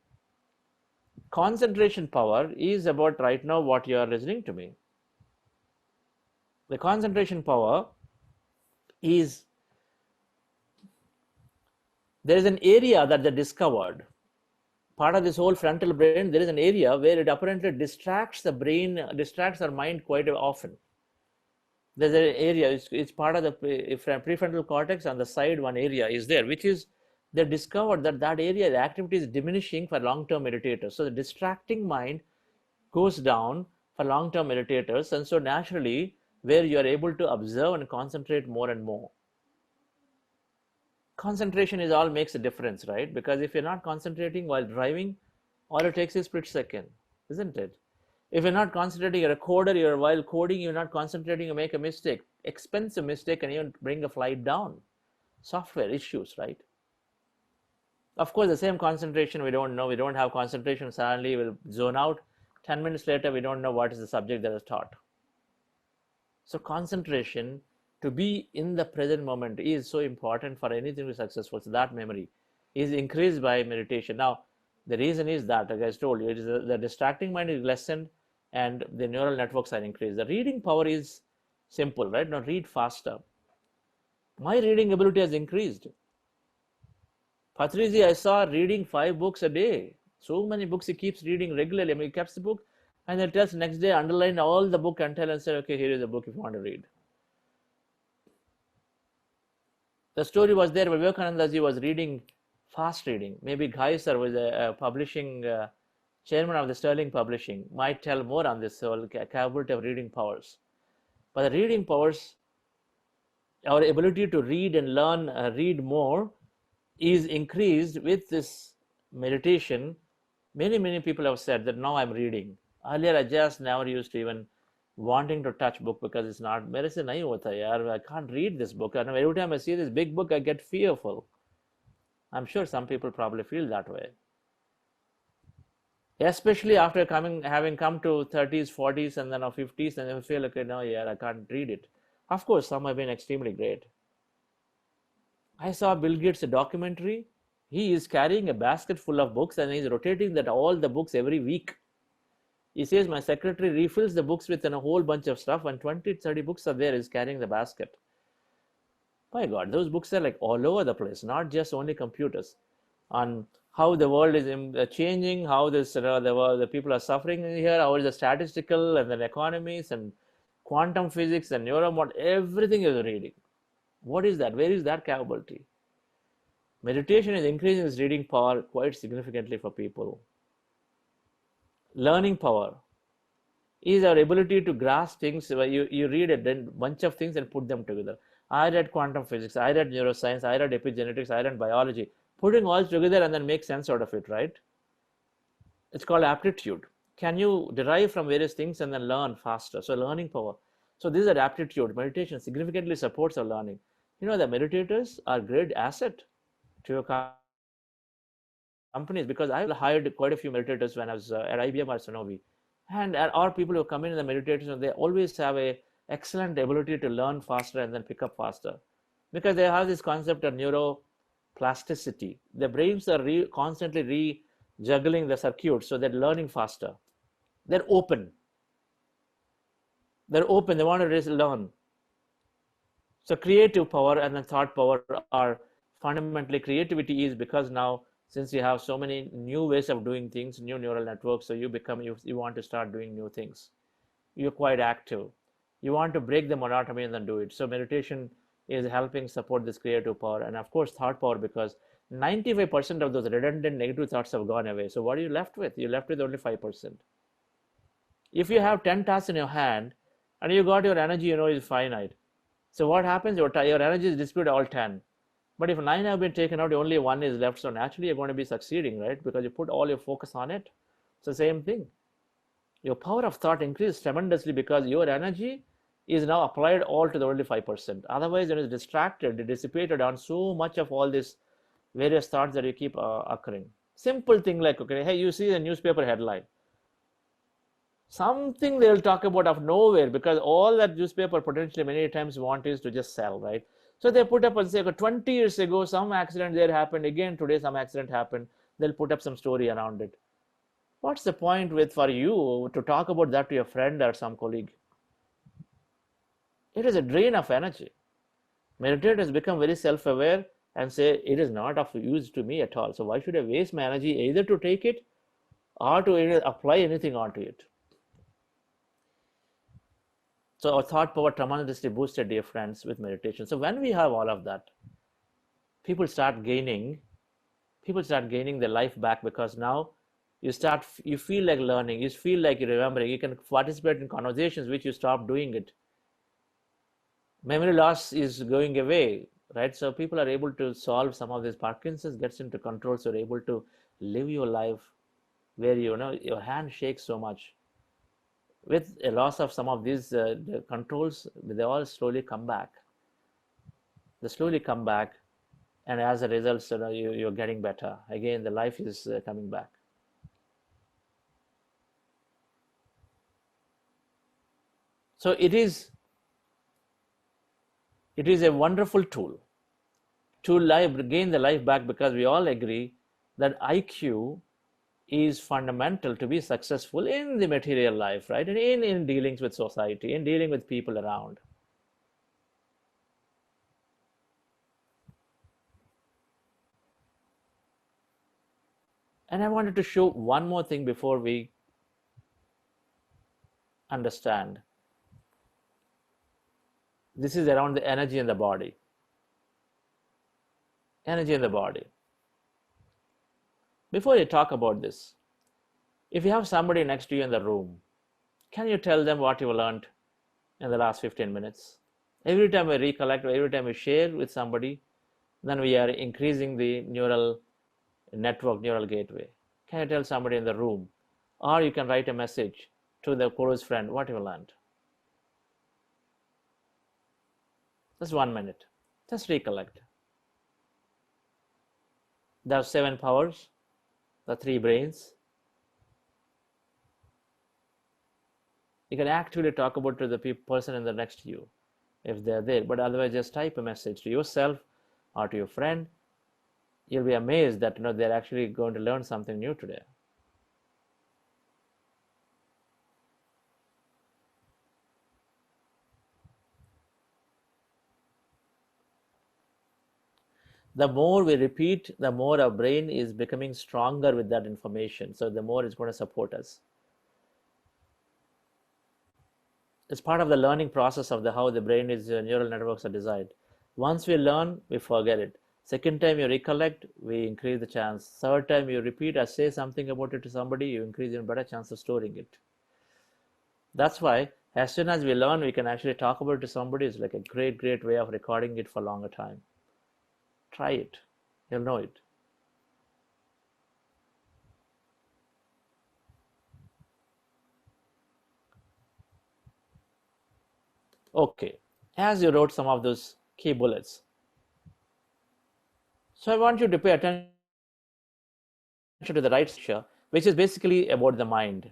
A: Concentration power is about right now what you are listening to me. The concentration power is, there is an area that they discovered. Part of this whole frontal brain, there is an area where it apparently distracts the brain, distracts our mind quite often. There's an area, it's part of the prefrontal cortex. On the side, one area is there, which is, they discovered that area, the activity is diminishing for long-term meditators. So the distracting mind goes down for long-term meditators. And so naturally, where you are able to observe and concentrate more and more. Concentration is all makes a difference, right? Because if you're not concentrating while driving, all it takes is split second, isn't it? If you're not concentrating, you're a coder, you're while coding, you're not concentrating, you make a mistake, expensive mistake, and even bring a flight down. Software issues, right? Of course, the same concentration, we don't know, we don't have concentration, suddenly we'll zone out. 10 minutes later, we don't know what is the subject that is taught. So concentration, to be in the present moment, is so important for anything to be successful. So that memory is increased by meditation. Now, the reason is that, like I told you, it is the distracting mind is lessened and the neural networks are increased. The reading power is simple, right? Now read faster. My reading ability has increased. Patriji, I saw reading 5 books a day. So many books he keeps reading regularly. I mean, he keeps the book and then tells next day, underline all the book and tell and say, okay, here is the book if you want to read. The story was there, but Vivekanandaji was reading, fast reading. Maybe Ghai sir was a publishing chairman of the Sterling Publishing, might tell more on this whole capability of reading powers. But the reading powers, our ability to read and learn, read more, is increased with this meditation. Many people have said that now I'm reading. Earlier, I just never used to even wanting to touch book because it's not medicine. I can't read this book. And every time I see this big book, I get fearful. I'm sure some people probably feel that way. Especially after having come to 30s, 40s, and then 50s, and then feel like, no, I can't read it. Of course, some have been extremely great. I saw Bill Gates' documentary. He is carrying a basket full of books and he's rotating all the books every week. He says, my secretary refills the books with a whole bunch of stuff and 20, 30 books are there, he's carrying the basket. My God, those books are like all over the place, not just only computers. On how the world is changing, how the people are suffering here, how is the statistical and the economies and quantum physics and neuromod, everything is reading. What is that? Where is that capability? Meditation is increasing its reading power quite significantly for people. Learning power. is our ability to grasp things. Where you read a bunch of things and put them together. I read quantum physics, I read neuroscience, I read epigenetics, I read biology. Putting all together and then make sense out of it, right? It's called aptitude. Can you derive from various things and then learn faster? So learning power. So this is an aptitude. Meditation significantly supports our learning. You know, the meditators are great asset to your companies, because I hired quite a few meditators when I was at IBM or Sanofi, and our people who come in the meditation, they always have a excellent ability to learn faster and then pick up faster, because they have this concept of neuroplasticity. Their brains are constantly juggling the circuits, so they're learning faster. They're open. They're open. They want to learn. So creative power and then thought power are fundamentally, creativity is because now, since you have so many new ways of doing things, new neural networks, so you want to start doing new things. You're quite active. You want to break the monotony and then do it. So meditation is helping support this creative power, and of course thought power, because 95% of those redundant negative thoughts have gone away. So what are you left with? You're left with only 5%. If you have 10 tasks in your hand and you got your energy, is finite. So what happens? Your energy is distributed all 10. But if 9 have been taken out, only 1 is left. So naturally, you're going to be succeeding, right? Because you put all your focus on it. So same thing. Your power of thought increases tremendously because your energy is now applied all to the only 5%. Otherwise, it is distracted, dissipated on so much of all these various thoughts that you keep occurring. Simple thing like, okay, hey, you see the newspaper headline. Something they'll talk about of nowhere, because all that newspaper potentially many times want is to just sell, right? So they put up and say, 20 years ago, some accident there happened. Again, today, some accident happened. They'll put up some story around it. What's the point for you to talk about that to your friend or some colleague? It is a drain of energy. Meditators become very self-aware and say, it is not of use to me at all. So why should I waste my energy either to take it or to apply anything onto it? So our thought power tremendously boosted, dear friends, with meditation. So when we have all of that, people start gaining their life back, because now you feel like learning, you feel like you're remembering, you can participate in conversations which you stop doing it. Memory loss is going away, right? So people are able to solve some of these. Parkinson's gets into control, so you're able to live your life where your hand shakes so much. With a loss of some of these the controls, they all slowly come back. They slowly come back, and as a result, you're getting better. Again, the life is coming back. So it is a wonderful tool to gain the life back, because we all agree that IQ is fundamental to be successful in the material life, right? And in dealings with society, in dealing with people around. And I wanted to show one more thing before we understand. This is around the energy in the body. Energy in the body. Before you talk about this, if you have somebody next to you in the room, can you tell them what you learned in the last 15 minutes? Every time we recollect, every time we share with somebody, then we are increasing the neural network, neural gateway. Can you tell somebody in the room? Or you can write a message to the close friend, what you learned. Just 1 minute. Just recollect. There are 7 powers, the 3 brains. You can actually talk about to the person in the next to you, if they're there. But otherwise, just type a message to yourself or to your friend. You'll be amazed that they're actually going to learn something new today. The more we repeat, the more our brain is becoming stronger with that information. So the more it's going to support us. It's part of the learning process of how the brain is, neural networks are designed. Once we learn, we forget it. Second time you recollect, we increase the chance. Third time you repeat or say something about it to somebody, you increase your better chance of storing it. That's why as soon as we learn, we can actually talk about it to somebody. It's like a great, great way of recording it for a longer time. Try it. You'll know it. Okay. As you wrote some of those key bullets, so I want you to pay attention to the right picture, which is basically about the mind.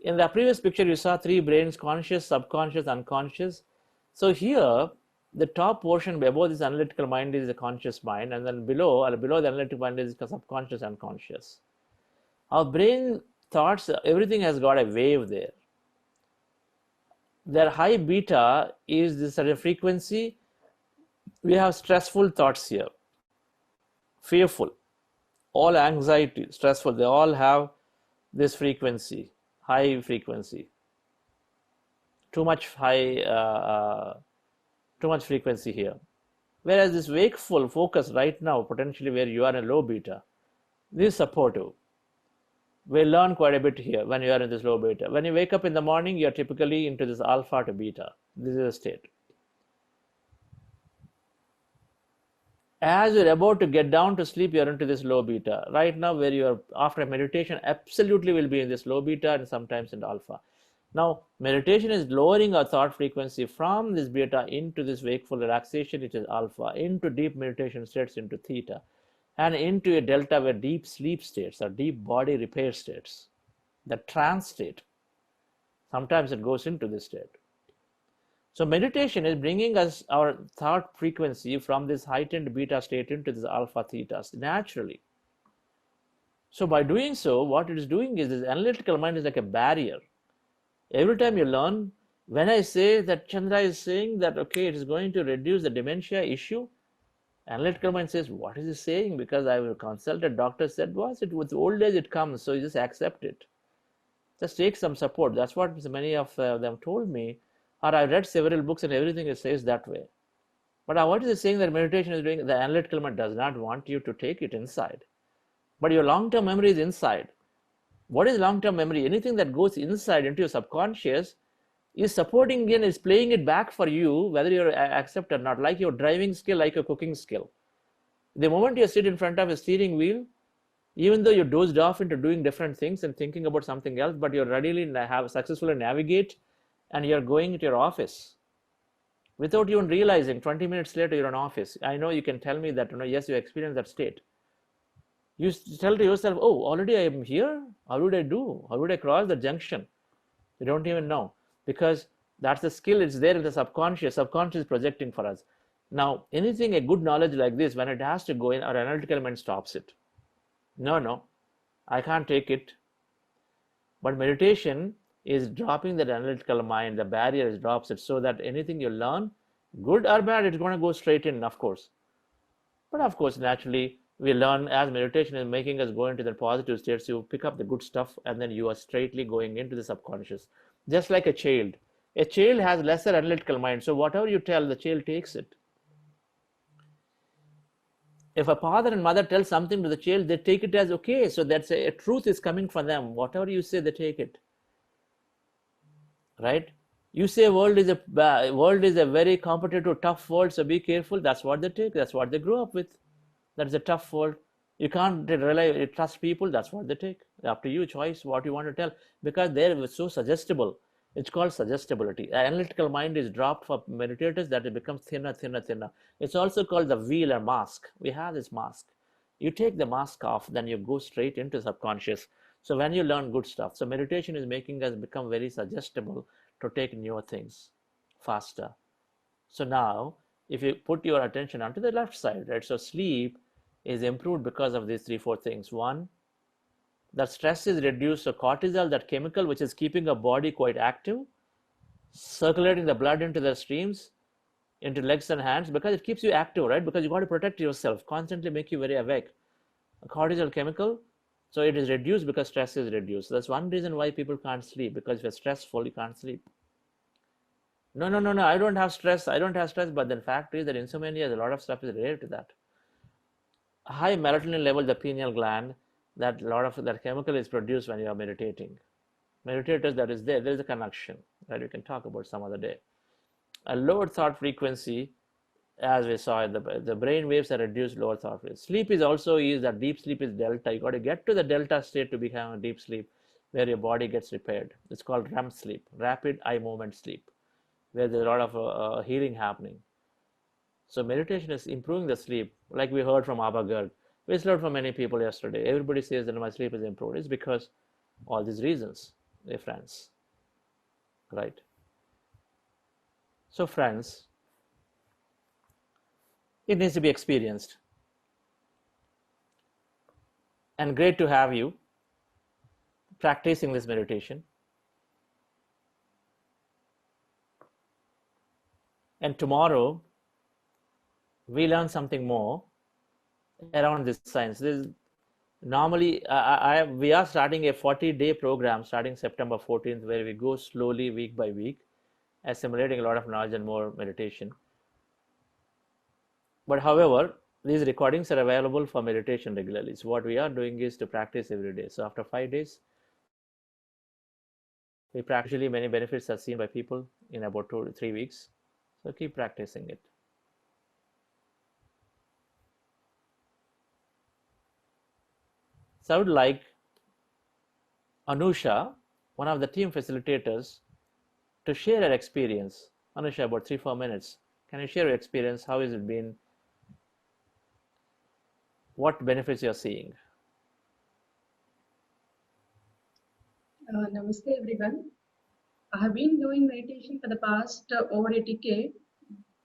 A: In the previous picture, you saw three brains: conscious, subconscious, unconscious. So here, the top portion above this analytical mind is the conscious mind, and then below the analytical mind is the subconscious, unconscious. Our brain thoughts, everything has got a wave there. Their high beta is this certain frequency. We have stressful thoughts here, fearful, all anxiety, stressful, they all have this frequency, high frequency, too much frequency here. Whereas this wakeful focus right now, potentially where you are in low beta, this is supportive. We learn quite a bit here when you are in this low beta. When you wake up in the morning, you are typically into this alpha to beta. This is a state. As you're about to get down to sleep, you're into this low beta. Right now, where you are after meditation, absolutely will be in this low beta and sometimes in alpha. Now, meditation is lowering our thought frequency from this beta into this wakeful relaxation, which is alpha, into deep meditation states, into theta, and into a delta, where deep sleep states or deep body repair states, the trance state. Sometimes it goes into this state. So meditation is bringing us our thought frequency from this heightened beta state into this alpha theta naturally. So by doing so, what it is doing is this analytical mind is like a barrier. Every time you learn, when I say that Chandra is saying that, okay, it is going to reduce the dementia issue, analytical mind says, what is he saying? Because I will consult a doctor said, was it with old age it comes, so you just accept it. Just take some support. That's what many of them told me. Or I read several books and everything it says that way. But what is it saying that meditation is doing? The analytical mind does not want you to take it inside. But your long-term memory is inside. What is long-term memory? Anything that goes inside into your subconscious is supporting and is playing it back for you, whether you accept or not, like your driving skill, like your cooking skill. The moment you sit in front of a steering wheel, even though you dozed off into doing different things and thinking about something else, but you're readily have successfully navigate and you're going to your office without even realizing. 20 minutes later you're in office. I know you can tell me that, yes, you experience that state. You tell to yourself, oh, already I am here. How would I do? How would I cross the junction? You don't even know, because that's the skill. It's there in the subconscious. Subconscious is projecting for us. Now, anything, a good knowledge like this, when it has to go in, our analytical mind stops it. No, I can't take it. But meditation is dropping that analytical mind. The barrier is drops it, so that anything you learn, good or bad, it's going to go straight in, of course. But of course, naturally, we learn as meditation is making us go into the positive states. You pick up the good stuff, and then you are straightly going into the subconscious. Just like a child. A child has lesser analytical mind, so whatever you tell, the child takes it. If a father and mother tell something to the child, they take it as okay. So that's a truth is coming from them. Whatever you say, they take it. Right? You say world is a very competitive, tough world, so be careful. That's what they take. That's what they grew up with. That is a tough world. You can't trust people. That's what they take. Up to you, choice what you want to tell, because they're so suggestible. It's called suggestibility. The analytical mind is dropped for meditators, that it becomes thinner. It's also called the veil or mask. We have this mask. You take the mask off, then you go straight into subconscious. So when you learn good stuff, so meditation is making us become very suggestible to take newer things faster. So now, if you put your attention onto the left side, right? So sleep is improved because of these 3-4 things. One, the stress is reduced. So cortisol, that chemical which is keeping our body quite active, circulating the blood into the streams, into legs and hands, because it keeps you active, right? Because you got to protect yourself, constantly make you very awake. A cortisol chemical, so it is reduced because stress is reduced. So that's one reason why people can't sleep, because if you're stressful, you can't sleep. No, I don't have stress. But the fact is that insomnia, a lot of stuff is related to that. High melatonin level, the pineal gland, that a lot of that chemical is produced when you are meditating. meditators that is there is a connection that we can talk about some other day. A lower thought frequency, as we saw, the brain waves are reduced, lower thought waves. Sleep is also is that deep sleep is delta. You got to get to the delta state to become a deep sleep where your body gets repaired. It's called REM sleep, rapid eye movement sleep, where there's a lot of healing happening. So meditation is improving the sleep, like we heard from Abba Garg. We heard from many people yesterday. Everybody says that my sleep is improved. It's because all these reasons, dear friends, right? So friends, it needs to be experienced. And great to have you practicing this meditation. And tomorrow, we learn something more around this science. Normally, we are starting a 40-day program starting September 14th, where we go slowly week by week, assimilating a lot of knowledge and more meditation. But however, these recordings are available for meditation regularly. So what we are doing is to practice every day. So after 5 days, we practically many benefits are seen by people in about 2 to 3 weeks. So keep practicing it. So I would like Anusha, one of the team facilitators, to share her experience. Anusha, about 3-4 minutes. Can you share your experience? How has it been? What benefits you're seeing?
F: Namaste everyone. I have been doing meditation for the past over a decade,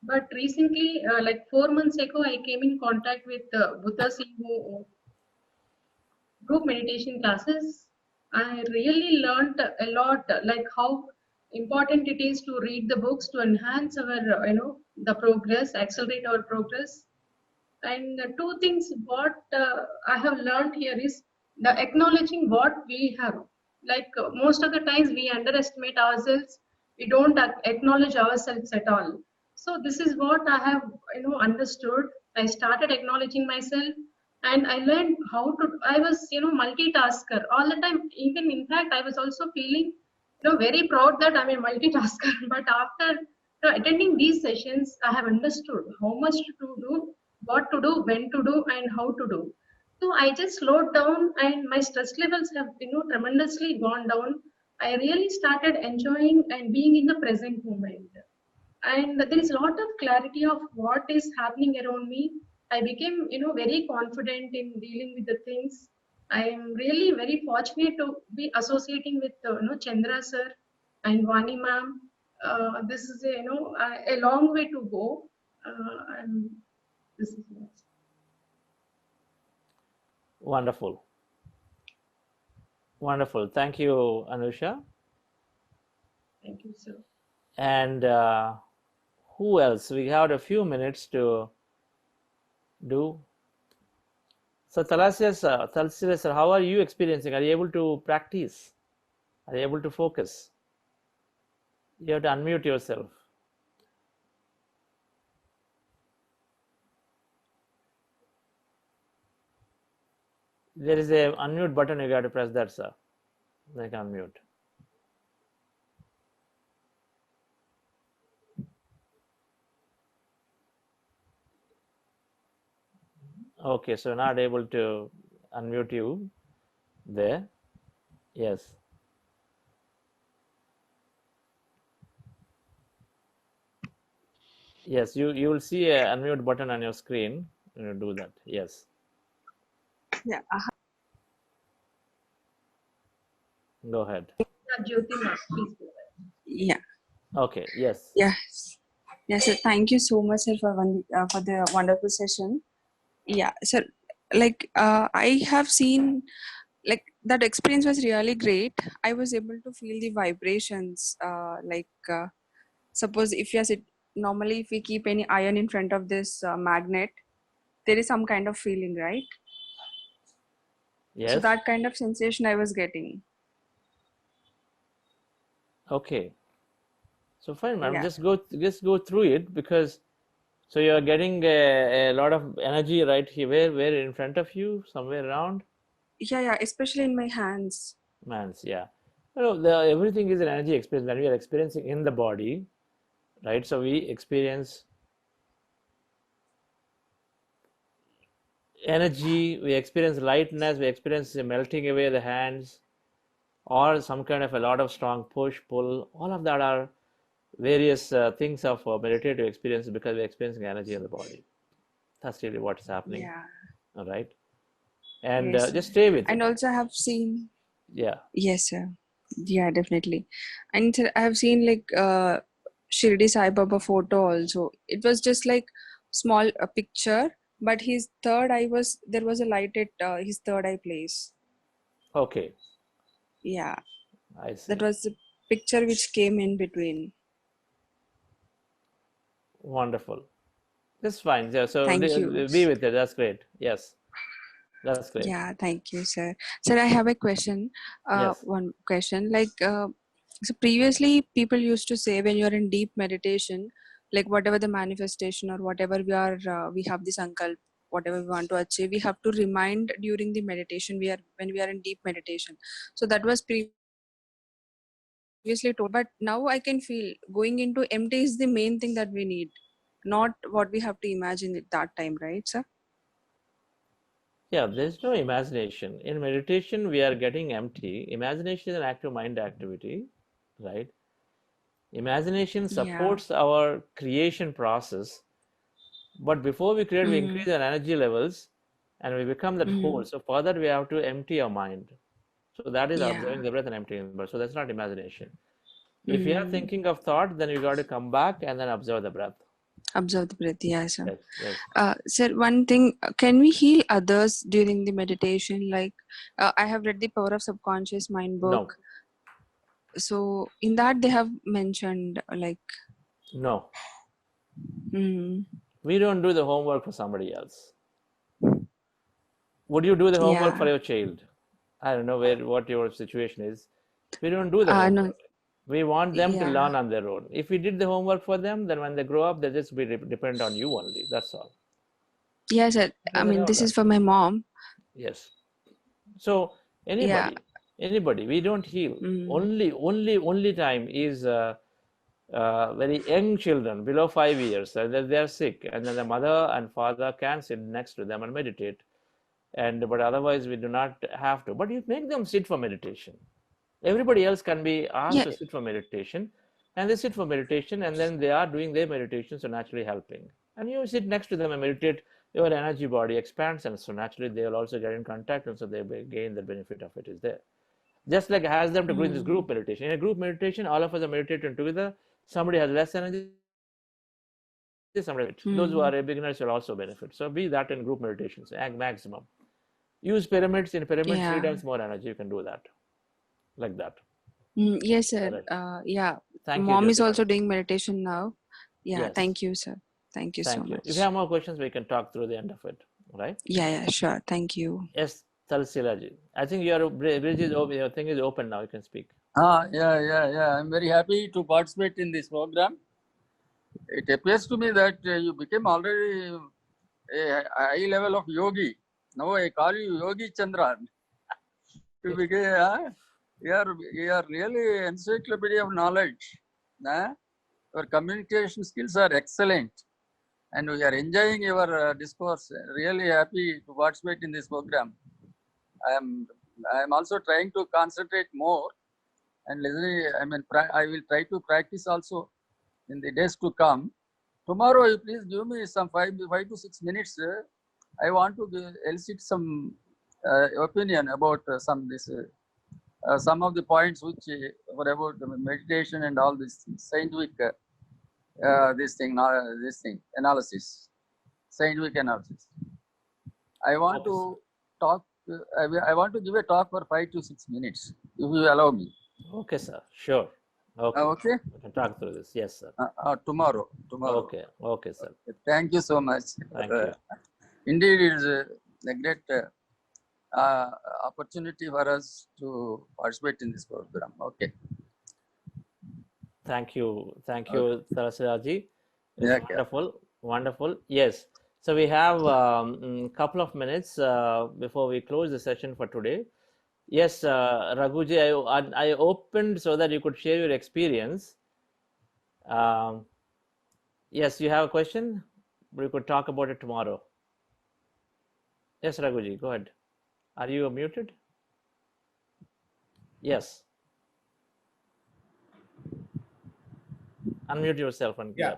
F: but recently, like 4 months ago, I came in contact with buddhaceo group meditation classes. I really learned a lot, like how important it is to read the books to enhance our, the progress, accelerate our progress. And the two things what I have learned here is the acknowledging what we have. Like most of the times we underestimate ourselves, we don't acknowledge ourselves at all. So this is what I have understood. I started acknowledging myself, and I learned how to. I was multitasker all the time. Even in fact, I was also feeling very proud that I'm a multitasker. But after attending these sessions, I have understood how much to do, what to do, when to do, and how to do. So I just slowed down, and my stress levels have tremendously gone down. I really started enjoying and being in the present moment, and there is a lot of clarity of what is happening around me. I became very confident in dealing with the things. I am really very fortunate to be associating with Chandra sir and Vani ma'am. This is a long way to go, and this is
A: Wonderful. Wonderful. Thank you, Anusha.
F: thank you sir.
A: And who else? We have a few minutes to do. So Thalsia sir, how are you experiencing? Are you able to practice? Are you able to focus? You have to unmute yourself. There is a unmute button. You got to press that, sir. Like unmute. Okay, so not able to unmute you there. Yes. Yes, you will see a unmute button on your screen when you do that. Yes.
G: Yeah.
A: Go ahead.
F: Jyoti ma'am, please go ahead.
G: Yeah.
A: Okay. Yes.
G: Yes. Yes, sir. Thank you so much, sir, for the wonderful session. Yeah, sir. Like I have seen, like that experience was really great. I was able to feel the vibrations. Suppose if you are normally if we keep any iron in front of this magnet, there is some kind of feeling, right?
A: Yes.
G: So that kind of sensation I was getting.
A: Okay. So fine, ma'am.
G: Yeah.
A: Just go through it, because so you are getting a lot of energy right here. Where in front of you, somewhere around?
G: Yeah, especially in my hands.
A: Man's, yeah. No, everything is an energy experience when we are experiencing in the body, right? So we experience energy, we experience lightness, we experience the melting away the hands, or some kind of a lot of strong push, pull. All of that are various things of meditative experience because we're experiencing energy in the body. That's really what is happening,
G: Yeah.
A: all right? And
G: Yes, sir.
A: just stay with
G: And
A: it.
G: also I have seen,
A: Yeah.
G: yes, sir. Yeah, definitely. And sir, I have seen like Shirdi Sai Baba photo also. It was just like small a picture, but his third eye was, there was a light at his third eye place.
A: Okay.
G: Yeah,
A: I
G: that
A: see.
G: was the picture which came in between.
A: Wonderful. That's fine. Yeah. So
G: Thank you.
A: be with it. That's great. Yes. That's great.
G: Yeah, thank you, sir. Sir, I have a question.
A: Yes.
G: One question. Like, so previously, people used to say when you're in deep meditation, like whatever the manifestation or whatever we have this sankalp, whatever we want to achieve, we have to remind during the meditation. When we are in deep meditation. So that was previously told, but now I can feel going into empty is the main thing that we need, not what we have to imagine at that time, right, sir?
A: Yeah, there's no imagination. In meditation, we are getting empty. Imagination is an active mind activity, right? Imagination
G: Yeah.
A: supports our creation process, but before we create, we
G: Mm,
A: increase our energy levels and we become that whole.
G: mm,
A: So for that, we have to empty our mind. So that is
G: yeah.
A: observing the breath and emptying the breath. So that's not imagination. If you are
G: Mm.
A: thinking of thought, then you got to come back and then observe the breath.
G: Observe the breath, yeah, sir.
A: Yes, yes.
G: Sir, one thing, can we heal others during the meditation? Like, I have read the Power of Subconscious Mind book.
A: No,
G: So, in that, they have mentioned, like,
A: no.
G: mm,
A: We don't do the homework for somebody else. Would you do the homework for
G: yeah,
A: your child? I don't know what your situation is. We don't do the
G: no,
A: homework. We want them to
G: yeah,
A: learn on their own. If we did the homework for them, then when they grow up, they just be dependent on you only. That's all.
G: yeah, sir. I
A: They
G: mean,
A: never
G: this
A: learn.
G: is for my mom.
A: Yes. So
G: Yeah,
A: anybody, we don't heal.
G: mm,
A: Only time is very young children below 5 years, and then they are sick, and then the mother and father can sit next to them and meditate. And but otherwise, we do not have to. But you make them sit for meditation. Everybody else can be asked
G: yeah,
A: to sit for meditation, and they sit for meditation, and then they are doing their meditation, so naturally helping. And you sit next to them and meditate, your energy body expands, and so naturally they will also get in contact, and so they gain the benefit of it is there. Just like ask them to go in this
G: mm,
A: group meditation. In a group meditation, all of us are meditating together. Somebody has less energy, somebody benefit. Those who
G: mm,
A: are beginners will also benefit. So be that in group meditations, maximum. Use pyramids. In pyramids, three
G: yeah.
A: times more energy. You can do that like that.
G: Yes,
A: All
G: sir.
A: right.
G: Yeah,
A: Thank you,
G: mom is
A: Jyotika.
G: also doing meditation now. Yeah,
A: Yes.
G: thank you, sir. Thank you so
A: Thank you. If you
G: much.
A: have more questions, we can talk through the end of it. All right.
G: Yeah, yeah, sure. Thank you.
A: Yes, Talsilaji. I think your bridge is open. Your thing is open now. You can speak.
H: Yeah. I'm very happy to participate in this program. It appears to me that you became already a high level of yogi. Now I call you Yogi Chandra. You became, you are really encyclopedia of knowledge. Your communication skills are excellent, and we are enjoying your discourse. Really happy to participate in this program. I am also trying to concentrate more and listening. I will try to practice also in the days to come. Tomorrow, you please give me some 5 to 6 minutes. I want to elicit some opinion about some of the points which were about the meditation and all this scientific this thing analysis, scientific analysis. I want
A: Okay, sir.
H: to talk. I want to give a talk for 5 to 6 minutes, if you allow me.
A: Okay, sir. Sure. Okay.
H: Okay.
A: We can talk through this. Yes, sir.
H: Tomorrow.
A: Okay. Okay, sir.
H: Thank you so much.
A: Thank you.
H: Indeed, it is a great opportunity for us to participate in this program. Okay.
A: Thank you. Thank
H: Okay.
A: you, Talsilaji. It's
H: Yeah.
A: wonderful. Wonderful. Yes. So we have a couple of minutes before we close the session for today. Yes, Raghuji, I opened so that you could share your experience. Um, yes, you have a question? We could talk about it tomorrow. Yes, Raghuji, go ahead. Are you muted? Yes. Unmute yourself and
I: Yeah.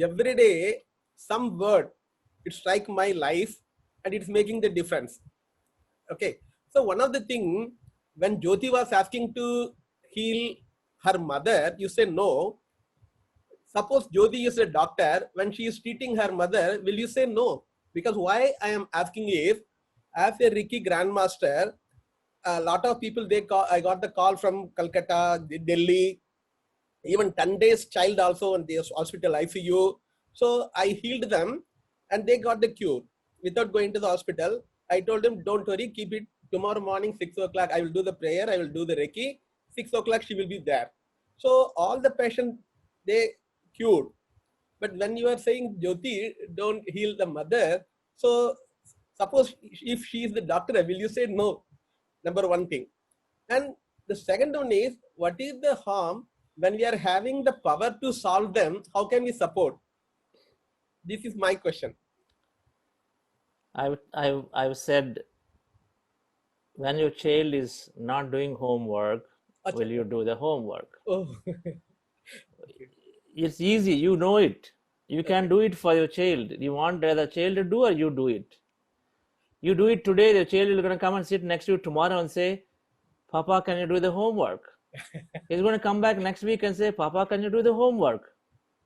I: Every day, some word, it strike my life and it's making the difference. Okay. So one of the thing, when Jyoti was asking to heal her mother, you say no. Suppose Jyoti is a doctor, when she is treating her mother, will you say no? Because why I am asking is, as a Ricky Grandmaster, a lot of people, I got the call from Calcutta, Delhi, even 10 days child also in the hospital ICU. So I healed them and they got the cure without going to the hospital. I told them, don't worry, keep it tomorrow morning, 6 o'clock. I will do the prayer, I will do the Reiki. 6 o'clock, she will be there. So all the patients, they cured. But when you are saying, Jyoti, don't heal the mother. So suppose if she is the doctor, will you say no? Number one thing. And the second one is, what is the harm when we are having the power to solve them? How can we support? This is my question.
A: I've said, when your child is not doing homework, will you do the homework?
I: Oh.
A: It's easy, you know it. You can do it for your child. You want the child to do, or you do it. You do it today, the child is going to come and sit next to you tomorrow and say, Papa, can you do the homework? He's going to come back next week and say, Papa, can you do the homework?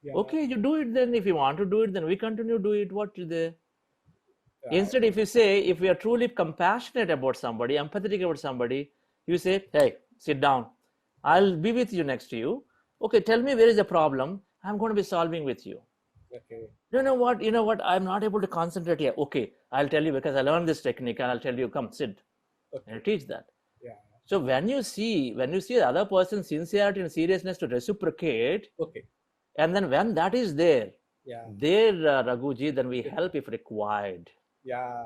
I: Yeah.
A: Okay, you do it then. If you want to do it, then we continue to do it. What is there?
I: Yeah.
A: Instead, if you say, if we are truly compassionate about somebody, empathetic about somebody, you say, hey, sit down. I'll be with you next to you. Okay, tell me where is the problem. I'm going to be solving with you.
I: Okay.
A: You know what? I'm not able to concentrate here. Okay, I'll tell you because I learned this technique and I'll tell you, come sit.
I: Okay.
A: And I teach that.
I: Yeah.
A: So when you see the other person's sincerity and seriousness to reciprocate,
I: okay,
A: and then when that is there,
I: yeah,
A: Raghuji, then we help if required.
I: yeah.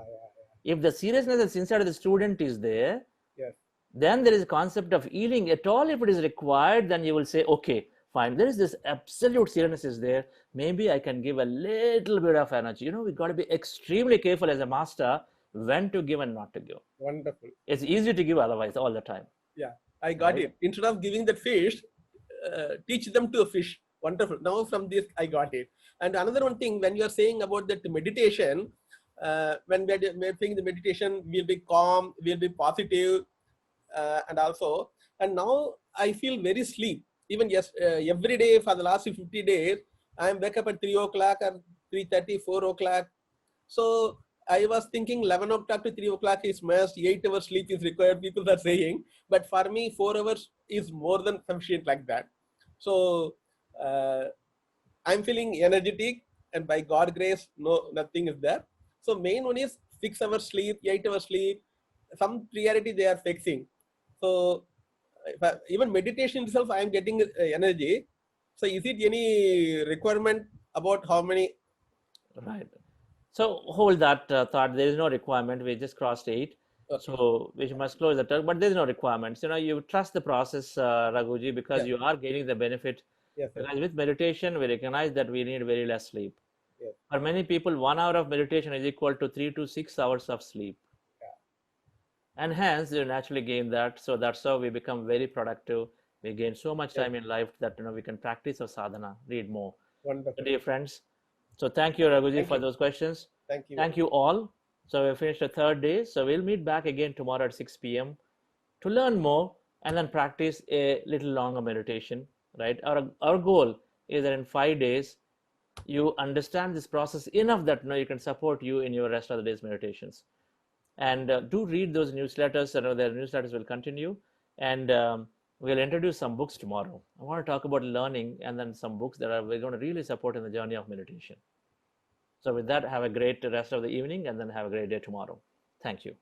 A: If the seriousness and sincerity of the student is there,
I: Yes.
A: then there is a concept of healing at all. If it is required, then you will say, okay, fine, there is this absolute seriousness is there. Maybe I can give a little bit of energy. We got to be extremely careful as a master when to give and not to give.
I: Wonderful.
A: It's easy to give otherwise all the time.
I: Yeah, I got
A: Right?
I: it. Instead of giving the fish, teach them to a fish. Wonderful. Now from this, I got it. And another one thing, when you are saying about that meditation, when we are saying the meditation, we'll be calm, we'll be positive, and now I feel very sleep. Even every day for the last 50 days, I wake up at 3 o'clock or 3:30, 4 o'clock. So I was thinking 11 o'clock to 3 o'clock is must, 8 hours sleep is required, people are saying. But for me, 4 hours is more than sufficient like that. So I'm feeling energetic, and by God grace, nothing is there. So main one is 6 hours sleep, 8 hours sleep, some priority they are fixing. So even meditation itself, I am getting energy. So is it any requirement about how many?
A: Right. So hold that thought. There is no requirement. We just crossed 8.
I: Okay.
A: So we must close the talk, but there is no requirements. You trust the process, Raghuji, because
I: Yes.
A: you are gaining the benefit.
I: Yes, sir.
A: Because with meditation, we recognize that we need very less sleep.
I: Yes.
A: For many people, 1 hour of meditation is equal to 3 to 6 hours of sleep.
I: Yeah.
A: And hence, you naturally gain that. So that's how we become very productive. We gain so much time in life that we can practice our sadhana, read more.
I: Wonderful.
A: So, dear friends, so thank you, Raghuji,
I: Thank
A: for
I: you.
A: those questions.
I: Thank you.
A: Thank you all. So we finished the third day. So we'll meet back again tomorrow at 6 p.m. to learn more and then practice a little longer meditation. Right? Our goal is that in 5 days you understand this process enough that you can support you in your rest of the day's meditations. And do read those newsletters. The newsletters will continue, and we'll introduce some books tomorrow. I want to talk about learning and then some books that we're going to really support in the journey of meditation. So with that, have a great rest of the evening and then have a great day tomorrow. Thank you.